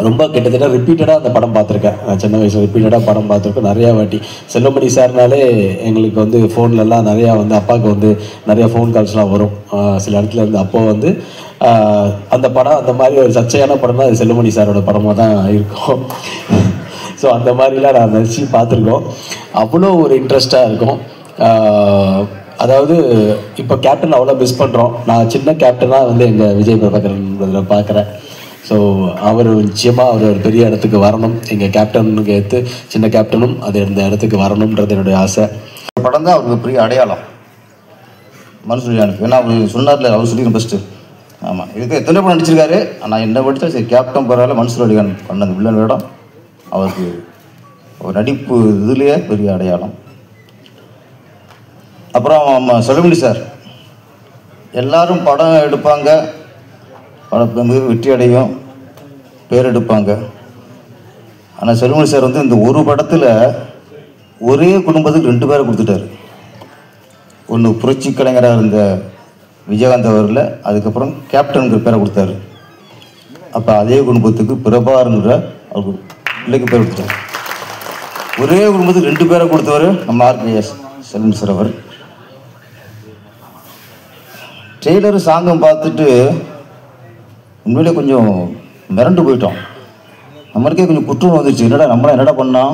ரொம்ப கிட்டத்தட்ட ரிப்பீட்டடாக அந்த படம் பார்த்துருக்கேன். நான் சின்ன வயசில் ரிப்பீட்டடாக படம் பார்த்துருக்கேன் நிறையா வாட்டி. செல்வமணி சார்னாலே எங்களுக்கு வந்து ஃபோன்லலாம் நிறையா வந்து அப்பாவுக்கு வந்து நிறையா ஃபோன் கால்ஸ்லாம் வரும் சில இடத்துல இருந்து. அப்போது வந்து அந்த படம் அந்த மாதிரி ஒரு சர்ச்சையான படம் தான் அது செல்வமணி சாரோட படமாக தான் இருக்கும். ஸோ அந்த மாதிரிலாம் நான் நினச்சி பார்த்துருக்கோம். அவ்வளோ ஒரு இன்ட்ரெஸ்டாக இருக்கும். அதாவது இப்போ கேப்டன் அவ்வளோ மிஸ் பண்ணுறோம். நான் சின்ன கேப்டனாக வந்து எங்கள் விஜய் பிரபாகரன் இதில் பார்க்குறேன். ஸோ அவர் நிச்சயமாக அவர் ஒரு பெரிய இடத்துக்கு வரணும். எங்கள் கேப்டனுக்கு எடுத்து சின்ன கேப்டனும் அது இந்த இடத்துக்கு வரணுன்றது என்னுடைய ஆசை. படம் தான் அவருக்கு பெரிய அடையாளம் மனுஷனுக்கு. ஏன்னா அவர் சொன்னார்ல, அவர் சொல்லி பெஸ்ட்டு. ஆமாம், இதுக்கு எத்தனை படம் நடிச்சிருக்காரு. ஆனால் என்ன படித்தா சரி கேப்டன் பரவாயில்ல, மனுஷனுடைய பண்ண அந்த வில்லன் வேடம் அவருக்கு ஒரு நடிப்பு இதுலேயே பெரிய அடையாளம். அப்புறம் செல்வமணி சார், எல்லாரும் படம் எடுப்பாங்க, படம் வெற்றி அடையும், பேர் எடுப்பாங்க. ஆனால் செல்வமணி சார் வந்து இந்த ஒரு படத்தில் ஒரே குடும்பத்துக்கு 2 பேரை கொடுத்துட்டாரு. ஒன்று புரட்சி கலைஞராக இருந்த விஜயகாந்த் அவரில், அதுக்கப்புறம் கேப்டனுங்கிற பேரை கொடுத்தாரு. அப்போ அதே குடும்பத்துக்கு பிரபாகரங்கிற அவருக்கு பிள்ளைக்கு பேர் கொடுத்தாரு. ஒரே குடும்பத்துக்கு 2 பேரை கொடுத்தவர் நம்ம ஆர்கேஎஸ் செல்வமணி சார். அவர் ட்ரெய்லரு சாங்கம் பார்த்துட்டு உண்மையிலே கொஞ்சம் மிரண்டு போயிட்டோம். நம்மளுக்கே கொஞ்சம் குற்றம் வந்துச்சு. என்னடா பண்ணோம்,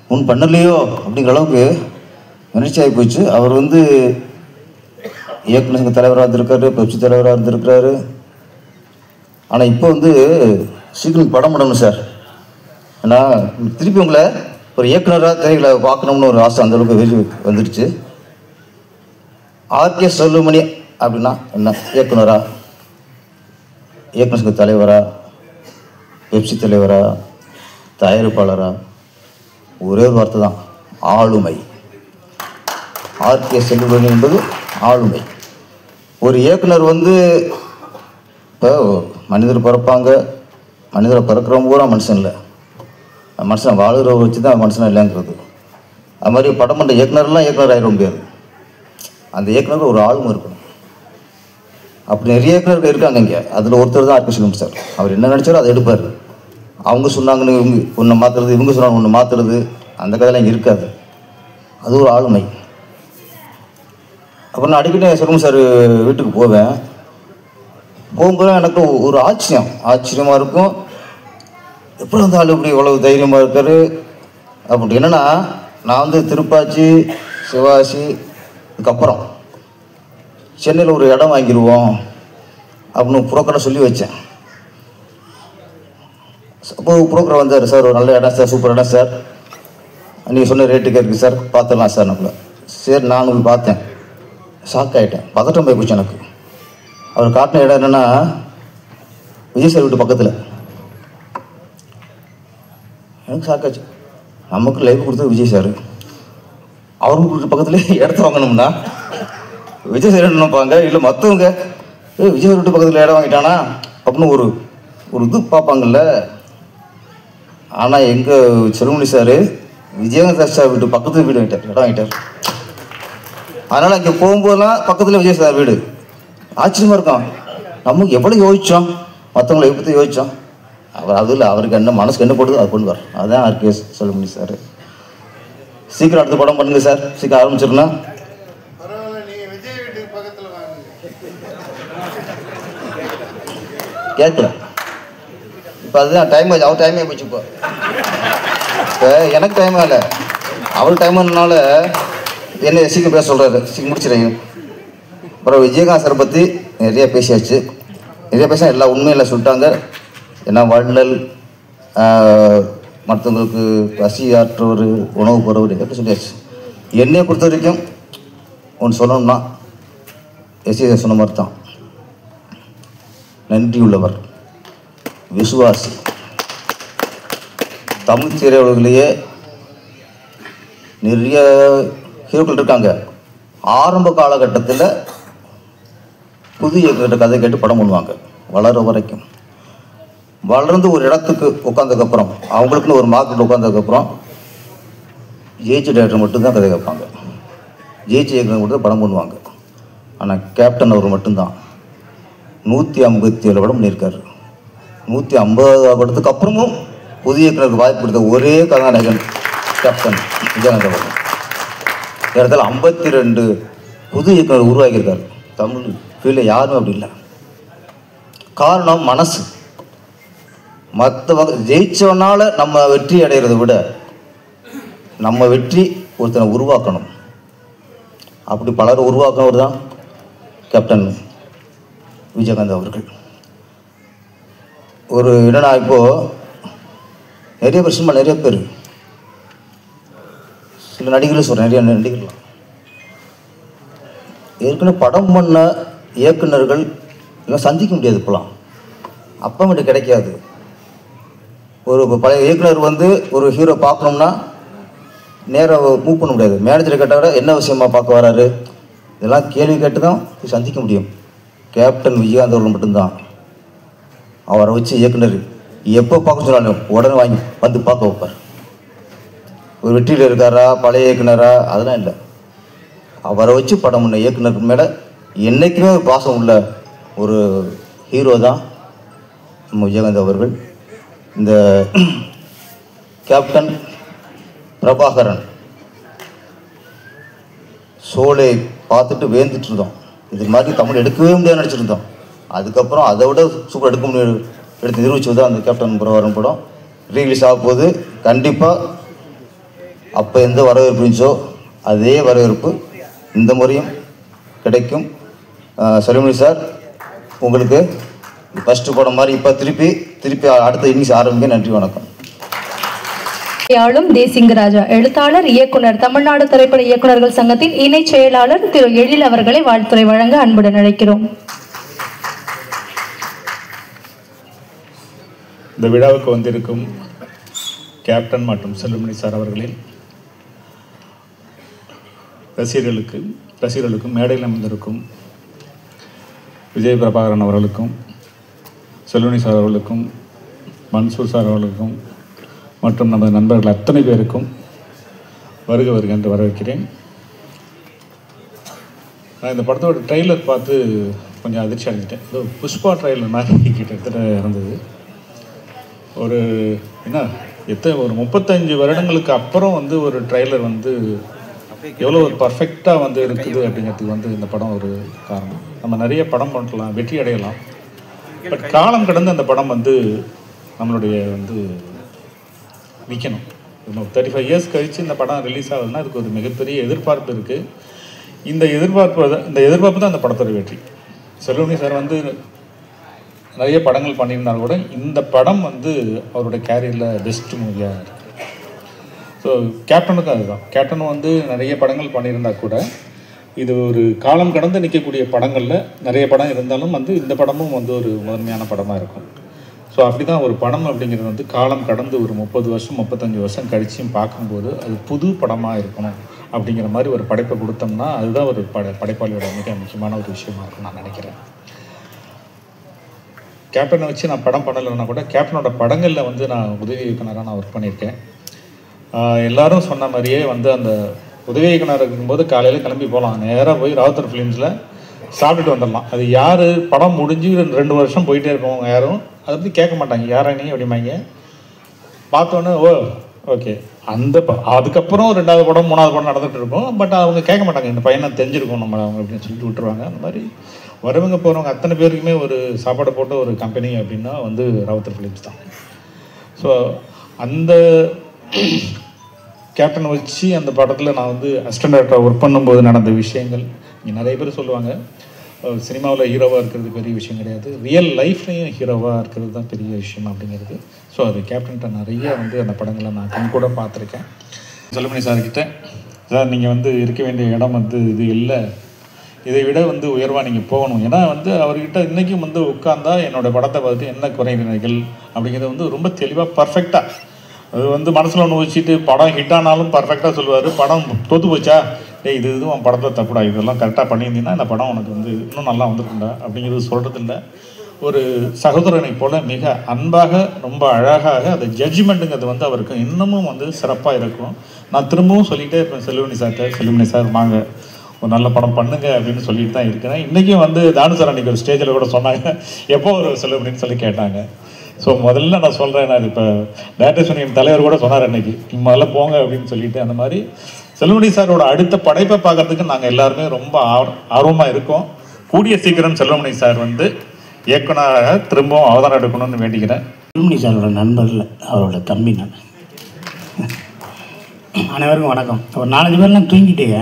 ஒன்றும் பண்ணலையோ அப்படிங்கிற அளவுக்கு முயற்சி ஆகி போச்சு. அவர் வந்து இயக்குனர் சங்க தலைவராக இருந்திருக்காரு, பெப்சி தலைவராக இருந்திருக்கிறாரு. ஆனால் இப்போ வந்து சீக்கிரம் படம் பண்ணணும் சார். ஏன்னா திருப்பி உங்களை ஒரு இயக்குனராக திரைகளை பார்க்கணும்னு ஒரு ஆசை அந்தளவுக்கு வெளியே வந்துடுச்சு. ஆர்கே செல்வமணி அப்படின்னா என்ன, இயக்குனரா, இயக்குனர் சங்க தலைவரா, பெப்சி தலைவரா, தயாரிப்பாளரா, ஒரே ஒரு வார்த்தை தான், ஆளுமை. ஆர்கே செல்வமணி என்பது ஆளுமை. ஒரு இயக்குனர் வந்து இப்போ மனிதர் பிறப்பாங்க, மனிதரை பிறக்கிறவங்க பூரா மனுஷன் இல்லை, மனுஷன் வாழ்கிறவ வச்சு தான் மனுஷன் இல்லைங்கிறது. அது மாதிரி படம் பண்ணுற இயக்குனர்லாம் இயக்குனர் ஆகிட முடியாது. அந்த இயக்குனர் ஒரு ஆளுமை இருக்கணும். அப்படி நிறைய இயக்குனர்கள் இருக்காங்க இங்கே. அதில் ஒருத்தர் தான் ஆர்கே செல்வமணி சார். அவர் என்ன நினச்சாரோ அதை எடுப்பார். அவங்க சொன்னாங்கன்னு இவங்க ஒன்று மாற்றுறது, இவங்க சொன்னாங்க ஒன்று மாற்றுறது, அந்த கதையெல்லாம் இங்கே இருக்காது. அது ஒரு ஆளுமை. அப்புறம் நான் அடிக்கடி செல்வமணி சார் வீட்டுக்கு போவேன். போகும்போது எனக்கு ஒரு ஆச்சரியமாக இருக்கும். எப்படி வந்து ஆள் இப்படி இவ்வளவு தைரியமாக இருக்கார் அப்படி. என்னென்னா நான் வந்து திருப்பாச்சி, சிவாசி, இதுக்கப்புறம் சென்னையில் ஒரு இடம் வாங்கிடுவோம் அப்படின்னு புரோக்கரை சொல்லி வச்சேன். அப்போ புரோக்கரை வந்தார். சார் ஒரு நல்ல இடம் சார், சூப்பர் இடம் சார், நீங்கள் சொன்ன ரேட்டுக்கு இருக்குது சார், பார்த்துடலாம் சார். நம்மள சரி நான் போய் பார்த்தேன். ஷாக் ஆகிட்டேன், பதட்டம் போய் போச்சு எனக்கு. அவர் காட்டின இடம் என்னென்னா விஜய் சார் வீட்டு பக்கத்தில். எனக்கு ஷாக் ஆச்சு. நமக்கு லைஃப் கொடுத்தது விஜய் சார், அவருக்கு வீட்டு பக்கத்துலேயே இடத்த வாங்கணும்னா விஜய் சார் என்ன நினைப்பாங்க, இல்லை மற்றவங்க விஜய் சார் வீட்டு பக்கத்தில் இடம் வாங்கிட்டானா அப்படின்னு ஒரு இது பார்ப்பாங்கல்ல. ஆனால் எங்கள் செல்வமணி சார் விஜயகாந்த் சார் வீட்டு பக்கத்தில் வீடு வாங்கிட்டார், இடம் வாங்கிட்டார். அதனால் இங்கே போகும்போதெல்லாம் பக்கத்தில் விஜய் சார் வீடு. ஆச்சரியமாக இருக்கும். நமக்கு எவ்வளோ யோசித்தோம், மற்றவங்களை எப்படி யோசித்தோம். அவர் அதில் அவருக்கு என்ன மனசுக்கு என்ன போடுதோ அது பண்ணுவார். அதுதான் ஆர்கே செல்வமணி சார். சீக்கிரம் அடுத்த படம் பண்ணுங்க சார், சீக்கிரம் ஆரம்பிச்சிடணும். கேட்கல இப்போ அதுதான் டைம் ஆச்சு. அவர் டைமே போச்சு. இப்போ எனக்கு டைம் ஆகலை, அவர் டைம் ஆனதுனால என்ன சீக்கிரம் பேச சொல்கிறாரு. சீக்கிரம் முடிச்சிடுங்க. அப்புறம் விஜயகாந்த் சாரை பற்றி நிறைய பேசியாச்சு. நிறைய பேச எல்லா உண்மையில் சொல்லிட்டாங்க. ஏன்னா வள்ளல், மற்றவங்களுக்கு பசி ஆற்றவர், உணவு போகிறவர் எப்படி சொல்லியாச்சு. என்னையை பொறுத்த வரைக்கும் ஒன்று சொல்லணும்னா, எஸ்ஏ சொன்ன மாதிரி தான், நன்றியுள்ளவர், விசுவாசி. தமிழ் திரையுலகிலேயே நிறைய ஹீரோக்கள் இருக்காங்க. ஆரம்ப காலகட்டத்தில் புது இயக்குகிற கதை கேட்டு படம் பண்ணுவாங்க. வளர வரைக்கும் வளர்ந்து ஒரு இடத்துக்கு உட்காந்ததுக்கப்புறம், அவங்களுக்குன்னு ஒரு மார்க்கெட் உட்காந்ததுக்கப்புறம் ஜெயிச்ச டேரக்டர் மட்டும்தான் கதை கேட்பாங்க, ஜெயிச்ச இயக்குனர் மட்டும் தான் படம் பண்ணுவாங்க. ஆனால் கேப்டன் அவர் மட்டும்தான் 157 படம் பண்ணியிருக்காரு. 150 படத்துக்கு அப்புறமும் புதிய இயக்குனருக்கு வாய்ப்பு கொடுத்த ஒரே கதாநாயகன் கேப்டன் விஜயகாந்த் அவர்கள். இடத்துல 52 புது இயக்குனர் உருவாக்கியிருக்காரு. தமிழ் ஃபீல்டில் யாரும் அப்படி இல்லை. காரணம் மனசு. மற்ற வகை ஜெயிச்சவனால நம்ம வெற்றி அடைகிறத விட நம்ம வெற்றி ஒருத்தனை உருவாக்கணும். அப்படி பலர் உருவாக்குனவர் தான் கேப்டன் விஜயகாந்த் அவர்கள். ஒரு என்னன்னா, இப்போது நிறைய பேர் சினிமா, நிறைய பேர், சில நடிகர்கள் சொல்கிறேன், நிறைய நடிகர்கள் ஏற்கனவே படம் பண்ண இயக்குநர்கள் எல்லாம் சந்திக்க முடியாது. இப்போலாம் அப்போ கிடைக்காது. ஒரு பழைய இயக்குனர் வந்து ஒரு ஹீரோ பார்க்கணும்னா நேராக மூவ் பண்ண முடியாது. மேனேஜரை கேட்டால் என்ன விஷயமா பார்க்க வராரு, இதெல்லாம் கேள்வி கேட்டு தான் சந்திக்க முடியும். கேப்டன் விஜயகாந்த் அவர்கள் மட்டும்தான். அவரை வச்சு இயக்குனர் எப்போ பார்க்க சொன்னாலும் உடனே வாங்கி வந்து பார்க்க வைப்பார். ஒரு வெற்றியில் இருக்காரா, பழைய இயக்குனரா, அதெல்லாம் இல்லை. அவரை வச்சு படம் பண்ண இயக்குனருக்கு மேலே என்றைக்குமே ஒரு பாசம் உள்ள ஒரு ஹீரோ தான் நம்ம விஜயகாந்த் அவர்கள். இந்த கேப்டன் பிரபாகரன் சோலை பார்த்துட்டு வேந்துட்டு இருந்தோம். இது மாதிரி தமிழ் எடுக்கவே முடியாது நினச்சிருந்தோம். அதுக்கப்புறம் அதை விட சூப்பர் எடுக்க முடியாது எடுத்து நிரூபிச்சது தான் அந்த கேப்டன் பிரபாகரன் படம். ரீலீஸ் ஆக போது கண்டிப்பாக அப்போ எந்த வரவேற்பு இருந்துச்சோ அதே வரவேற்பு இந்த முறையும் கிடைக்கும். செல்வமணி சார், உங்களுக்கு ஃபஸ்ட்டு படம் மாதிரி இப்போ திருப்பி அடுத்த இன்னிங்ஸ் ஆரம்பிங்க. நன்றி, வணக்கம். ஆளும் தேசிங்கராஜா, எழுத்தாளர், இயக்குனர், தமிழ்நாடு திரைப்பட இயக்குநர்கள் சங்கத்தின் இணை செயலாளர் திரு எழில் அவர்களை வாழ்த்துரை வழங்க அன்புடன் அழைக்கிறோம். இந்த விழாவுக்கு வந்திருக்கும் கேப்டன் மற்றும் செல்வமணி சார் அவர்களின் ரசிகர்களுக்கும் மேடையில் அமர்ந்திருக்கும் விஜய் பிரபாகரன் அவர்களுக்கும், செல்வமணி சார் அவர்களுக்கும், மன்சூர் சார் அவர்களுக்கும் மற்றும் நமது நண்பர்கள் அத்தனை பேருக்கும் வருக என்று வரவேற்கிறேன். நான் இந்த படத்தோட ட்ரெய்லர் பார்த்து கொஞ்சம் அதிர்ச்சி அடைஞ்சிட்டேன். ஏதோ புஷ்பா ட்ரெய்லர் மாதிரி கிட்டத்தட்ட இருந்தது. ஒரு ஒரு 35 வருடங்களுக்கு அப்புறம் வந்து ஒரு ட்ரெய்லர் வந்து எவ்வளோ ஒரு பர்ஃபெக்டாக இருக்குது அப்படிங்கிறதுக்கு இந்த படம் ஒரு காரணம். நம்ம நிறைய படம் பண்ணலாம், வெற்றி அடையலாம். பட் காலம் கடந்து அந்த படம் நம்மளுடைய நிற்கணும். 35 இயர்ஸ் கழித்து இந்த படம் ரிலீஸ் ஆகுதுன்னா அதுக்கு ஒரு மிகப்பெரிய எதிர்பார்ப்பு இருக்குது. இந்த எதிர்பார்ப்பு தான் அந்த படத்தோட வெற்றி. செல்வமணி சார் நிறைய படங்கள் பண்ணியிருந்தால் கூட இந்த படம் அவருடைய கேரியரில் பெஸ்ட் மூவியாக இருக்குது. ஸோ கேப்டனுக்கும் அதுதான். கேப்டனும் நிறைய படங்கள் பண்ணியிருந்தால் கூட இது ஒரு காலம் கடந்து நிற்கக்கூடிய படங்களில் நிறைய படம் இருந்தாலும் இந்த படமும் ஒரு முதன்மையான படமாக இருக்கும். ஸோ அப்படி தான் ஒரு படம் அப்படிங்கிறது காலம் கடந்து ஒரு 30 வருஷம் 35 வருஷம் கழிச்சும் பார்க்கும்போது அது புது படமாக இருக்கணும் அப்படிங்கிற மாதிரி ஒரு படைப்பை கொடுத்தோம்னா அதுதான் ஒரு படைப்பாளியோட மிக முக்கியமான ஒரு விஷயமா இருக்கும் நான் நினைக்கிறேன். கேப்டனை வச்சு நான் படம் பண்ணலைன்னா கூட கேப்டனோட படங்களில் நான் உதவி இயக்குனராக நான் ஒர்க் பண்ணியிருக்கேன். எல்லோரும் சொன்ன மாதிரியே அந்த உதவி இயக்குனர் இருக்கும்போது காலையில் கிளம்பி போகலாம், நேராக போய் ராவுத்தர் ஃபிலிம்ஸில் சாப்பிட்டுட்டு வந்துடலாம். அது யார் படம் முடிஞ்சு 2 வருஷம் போயிட்டே இருக்கவங்க யாரும் அதை பற்றி கேட்க மாட்டாங்க, யாரா நீ அப்படிம்பாங்க. பார்த்தோன்னே ஓகே அதுக்கப்புறம் 2வது படம் 3வது படம் நடந்துகிட்டு இருக்கும். பட் அவங்க கேட்க மாட்டாங்க, இந்த பையனை தெரிஞ்சிருக்கும் நம்ம அவங்க அப்படின்னு சொல்லிட்டு விட்டுருவாங்க. அந்த மாதிரி வரவங்க போகிறவங்க அத்தனை பேருக்குமே ஒரு சாப்பாடு போட்ட ஒரு கம்பெனி அப்படின்னா ராவுத்தர் ஃபிலிம்ஸ் தான். ஸோ அந்த கேப்டனை வச்சு அந்த படத்தில் நான் அசிஸ்டன்ட் டைரக்டராக ஒர்க் பண்ணும்போது நடந்த விஷயங்கள் இங்கே நிறைய பேர் சொல்லுவாங்க. சினிமாவில் ஹீரோவாக இருக்கிறது பெரிய விஷயம் கிடையாது, ரியல் லைஃப்லையும் ஹீரோவாக இருக்கிறது தான் பெரிய விஷயம் அப்படிங்கிறது. ஸோ அது கேப்டன்கிட்ட நிறைய அந்த படங்களை நான் கண் கூட பார்த்துருக்கேன். செல்வமணி சார்கிட்ட, சார் நீங்கள் இருக்க வேண்டிய இடம் இது இல்லை, இதை விட வந்து உயர்வாக நீங்கள் போகணும். ஏன்னா வந்து அவர்கிட்ட இன்றைக்கும் வந்து உட்கார்ந்தா என்னோடய படத்தை பார்த்து என்ன குறைநிலைகள் அப்படிங்கிறத வந்து ரொம்ப தெளிவாக பர்ஃபெக்டாக, அது வந்து மனசில் ஒன்று வச்சுட்டு படம் ஹிட் ஆனாலும் பர்ஃபெக்டாக சொல்லுவார். படம் தோற்று போச்சா, டேய் இது உன் படத்தில் தப்புடா, இதெல்லாம் கரெக்டாக பண்ணியிருந்தீங்கன்னா இந்த படம் உனக்கு வந்து இன்னும் நல்லா வந்துருக்குண்டா அப்படிங்கிறது சொல்கிறது இல்லை. ஒரு சகோதரனை போல் மிக அன்பாக ரொம்ப அழகாக அந்த ஜட்ஜ்மெண்ட்டுங்கிறது வந்து அவருக்கு இன்னமும் வந்து சிறப்பாக இருக்கும். நான் திரும்பவும் சொல்லிகிட்டே இருப்பேன் செல்வமணி சார்கிட்ட, செல்வமணி சார் வாங்க ஒரு நல்ல படம் பண்ணுங்க அப்படின்னு சொல்லிட்டு தான் இருக்கிறேன். இன்றைக்கும் வந்து தானு சார் அன்றைக்கி ஒரு ஸ்டேஜில் கூட சொன்னாங்க, எப்போ ஒரு செல்வமணின்னு சொல்லி கேட்டாங்க. ஸோ முதல்ல நான் சொல்கிறேன், நான் இப்போ டைரக்டர்ஸ் யூனியன் தலைவர் கூட சொன்னார் அன்றைக்கி, முதல்ல போங்க அப்படின்னு சொல்லிட்டு. அந்த மாதிரி செல்வமணி சாரோட அடுத்த படைப்பை பார்க்கறதுக்கு நாங்கள் எல்லாருமே ரொம்ப ஆர்வமாக இருக்கோம். கூடிய சீக்கிரம் செல்வமணி சார் வந்து இயக்குனராக திரும்பவும் அவதாரம் எடுக்கணும்னு வேண்டிக்கிறேன். செல்வமணி சாரோட நண்பர்கள், அவரோட தம்பி நான். அனைவருக்கும் வணக்கம். ஒரு 4-5 பேர்லாம் தூங்கிட்டீங்க,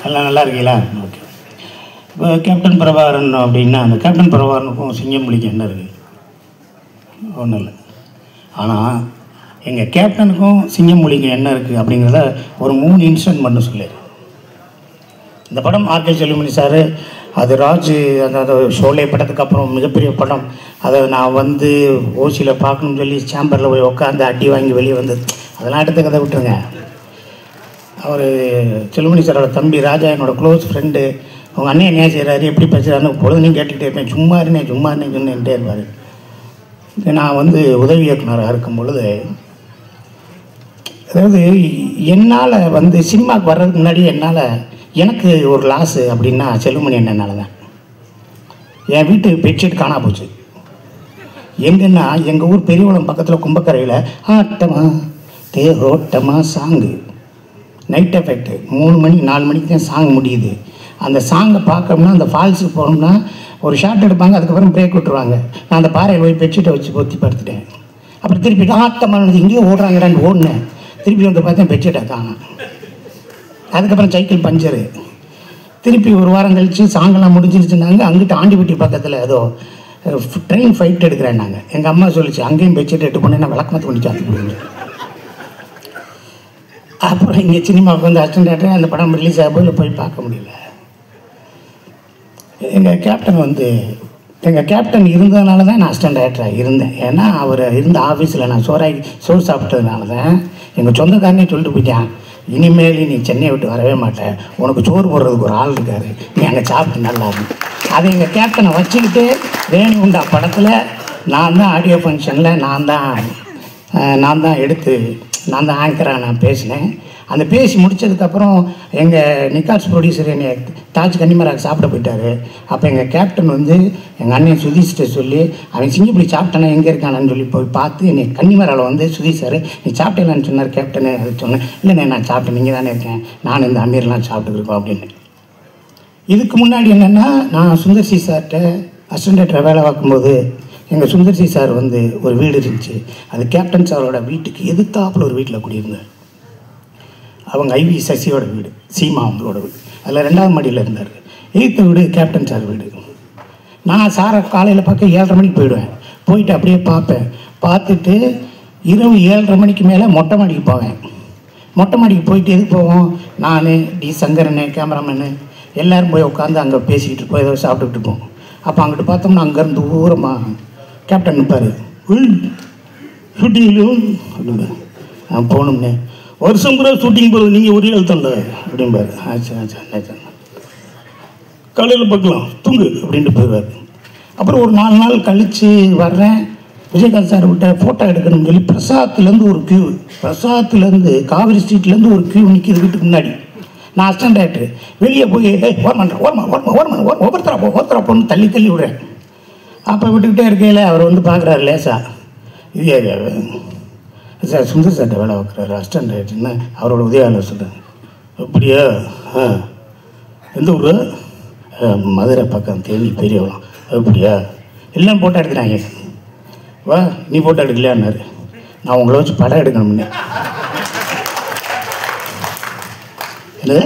எல்லாம் நல்லா இருக்கீங்களா? ஓகே. இப்போ கேப்டன் பிரபாகரன் அப்படின்னா அந்த கேப்டன் பிரபாகரனுக்கும் சிங்கம்புலிக்கும் என்ன இருக்குது? ஒன்றும் இல்லை. ஆனால் எங்கள் கேப்டனுக்கும் சிங்கம்புலிக்கும் என்ன இருக்குது அப்படிங்கிறத ஒரு 3 இன்சிடென்ட் பண்ண சொல்லிடு. இந்த படம் ஆர்கே செல்வமணி சார், அது ராஜ் அந்த ஷோலே படத்துக்கு அப்புறம் மிகப்பெரிய படம். அதை நான் வந்து ஓசியில் பார்க்கணும்னு சொல்லி சேம்பரில் போய் உட்காந்து அடி வாங்கி வெளியே வந்தது, அதெல்லாம் எடுத்து கதை விட்டுருங்க. அவர் செல்வமணி சாரோட தம்பி ராஜா என்னோடய க்ளோஸ் ஃப்ரெண்டு. அவங்க அண்ணன் என்ன செய்கிறாரு, எப்படி பேசுகிறாருன்னு பொழுதுனையும் கேட்டுக்கிட்டே இருப்பேன். சும்மா இருந்தேன் சொன்னிகிட்டே இருப்பார். நான் வந்து உதவி இயக்குனராக இருக்கும் பொழுது, அதாவது என்னால் வந்து சினிமாவுக்கு வர்றதுக்கு முன்னாடி எனக்கு ஒரு லாஸு அப்படின்னா செல்வமணி அண்ணனால தான். என் வீட்டு பெட்ஷீட் காணா போச்சு. எங்கன்னா எங்கள் ஊர் பெரியவளம் பக்கத்தில் கும்பக்கரையில் ஆட்டமா தேரோட்டமா சாங்கு, நைட் எஃபெக்ட் 3 மணி 4 மணிக்கு தான் சாங் முடியுது. அந்த சாங்கை பார்க்கணும்னா அந்த ஃபால்ஸுக்கு போகணும்னா ஒரு ஷார்ட் எடுப்பாங்க, அதுக்கப்புறம் பிரேக் விட்டுருவாங்க. நான் அந்த பாறையில் போய் பெட்ஷீட்டை வச்சு பொத்தி படுத்துட்டேன். அப்புறம் திருப்பி ஆட்டமானது எங்கேயோ ஓடுறாங்கடான்னு ஓடினேன். திருப்பி வந்து பார்த்தேன் பெட்ஷீட்டை காணோம். அதுக்கப்புறம் சைக்கிள் பஞ்சரு. திருப்பி ஒரு வாரம் கழித்து சாங்கெல்லாம் முடிஞ்சிருச்சுனாங்க. அங்கிட்டு ஆண்டிப்பட்டி பக்கத்தில் ஏதோ ட்ரெயின் ஃபைட் எடுக்கிறேன் நாங்கள். எங்கள் அம்மா சொல்லிச்சு, அங்கேயும் பெட்ஷீட் எடுத்து போனேன், நான் விளக்கமத்து பண்ணி சாத்து போடுங்க. அப்புறம் இங்கே சினிமாவுக்கு வந்து அசிஸ்டன்ட் டைரக்டர் அந்த படம் ரிலீஸ் ஆகும்போது போய் பார்க்க முடியல. எங்கள் கேப்டன் இருந்ததுனால தான் நான் அசிஸ்டன்ட் டைரக்டராக இருந்தேன். ஏன்னா அவர் இருந்த ஆஃபீஸில் நான் சோறு சாப்பிட்டதுனால தான் எங்கள் சொந்தக்காரனே சொல்லிட்டு போயிட்டான், இனிமேல் நீ சென்னையை விட்டு வரவே மாட்டேன், உனக்கு சோறு போடுறதுக்கு ஒரு ஆள் இருக்காரு, நீ அங்கே சாப்பிட்டு நல்லா இருக்கும். அதை எங்கள் கேப்டனை வச்சுக்கிட்டு வேணுண்டா படத்தில் நான் தான் ஆடியோ ஃபங்க்ஷனில் நான் தான் எடுத்து நான் தான் ஆங்கராக நான் பேசினேன். அந்த பேசி முடித்ததுக்கப்புறம் எங்கள் நிக்காஸ் ப்ரொடியூசர் என்னை தாஜ் கன்னிமராக சாப்பிட போயிட்டார். அப்போ எங்கள் கேப்டன் வந்து எங்கள் அண்ணன் சுதீஷ்கிட்ட சொல்லி, அவன் சிங்கப்படி சாப்பிட்டானா எங்கே இருக்கானான்னு சொல்லி போய் பார்த்து என்னை கன்னிமராவில் வந்து சுதீஷ் சார் நீ சாப்பிட்டேலான்னு சொன்னார் கேப்டனு. அது சொன்னேன், இல்லைண்ணே நான் சாப்பிட்டேன், நீங்கள் தானே இருக்கேன், நான் இந்த அமீர்லாம் சாப்பிட்டுருக்கோம் அப்படின்னு. இதுக்கு முன்னாடி என்னென்னா, நான் சுந்தர்சி சார்கிட்ட அசிஸ்டன்ட் டைரக்டர் வேலை பார்க்கும்போது எங்கள் சுந்தர்சி சார் வந்து ஒரு வீடு இருந்துச்சு. அது கேப்டன் சாரோட வீட்டுக்கு எதிர்த்தாப்பில் ஒரு வீட்டில் குடியிருந்தார். அவங்க ஐவி சசியோட வீடு, சீமா அவங்களோட வீடு, அதில் 2வது மாடியில் இருந்தார். 8th வீடு கேப்டன் சார் வீடு. நான் சாரை காலையில் பார்க்க 7:30 மணிக்கு போயிடுவேன். போயிட்டு அப்படியே பார்ப்பேன். பார்த்துட்டு இரவு 7:30 மணிக்கு மேலே மொட்டை மாடிக்கு போவேன். மொட்டை மாடிக்கு போயிட்டு எதுக்கு போவோம், நான் டி சங்கரனு கேமராமேனு எல்லோரும் போய் உட்காந்து அங்கே பேசிக்கிட்டு இருப்போம், ஏதோ சாப்பிட்டுக்கிட்டு இருப்போம். அப்போ அங்கிட்டு பார்த்தோம்னா அங்கேருந்து தூரமாக கேப்டன் நிற்பார். ஷூட்டிங்லையும் அப்படிங்க நான் போகணும்னே, வருஷம் பூரா ஷூட்டிங் போகிறது நீங்கள் ஒரே எழுத்தல்ல அப்படிம்பாரு. ஆச்சா காலையில் பார்க்கலாம் தூங்கு அப்படின்ட்டு போயிடுவார். அப்புறம் ஒரு 4 நாள் கழித்து வர்றேன், விஜயகாந்த் சார் விட்ட ஃபோட்டோ எடுக்கணும்னு சொல்லி பிரசாத்துலேருந்து ஒரு கியூ, பிரசாத்துலேருந்து காவிரி ஸ்ட்ரீட்லேருந்து ஒரு கியூ நிற்கிது வீட்டுக்கு முன்னாடி. நான் அசிஸ்டன்ட் டைரக்டர் வெளியே போய் ஒவ்வொருத்தரா போன்னு தள்ளி விடுறேன். அப்போ விட்டுக்கிட்டே இருக்கையில் அவர் வந்து பார்க்குறாரு லேசா, இது சார் சுந்தர் சார்கிட்ட வேலை பார்க்குறாரு அசிஸ்டன்ட் டைரக்டர்னு அவரோட உதவியாளர் சொல்கிறேன். அப்படியா, எந்த ஊர்? மதுரை பக்கம் தேனி பெரியவளம். அப்படியா, எல்லாம் ஃபோட்டோ எடுக்கிறாங்க. வா நீ ஃபோட்டோ எடுக்கலையான்னாரு. நான் உங்களை வச்சு படம் எடுக்கணும்னு. என்னது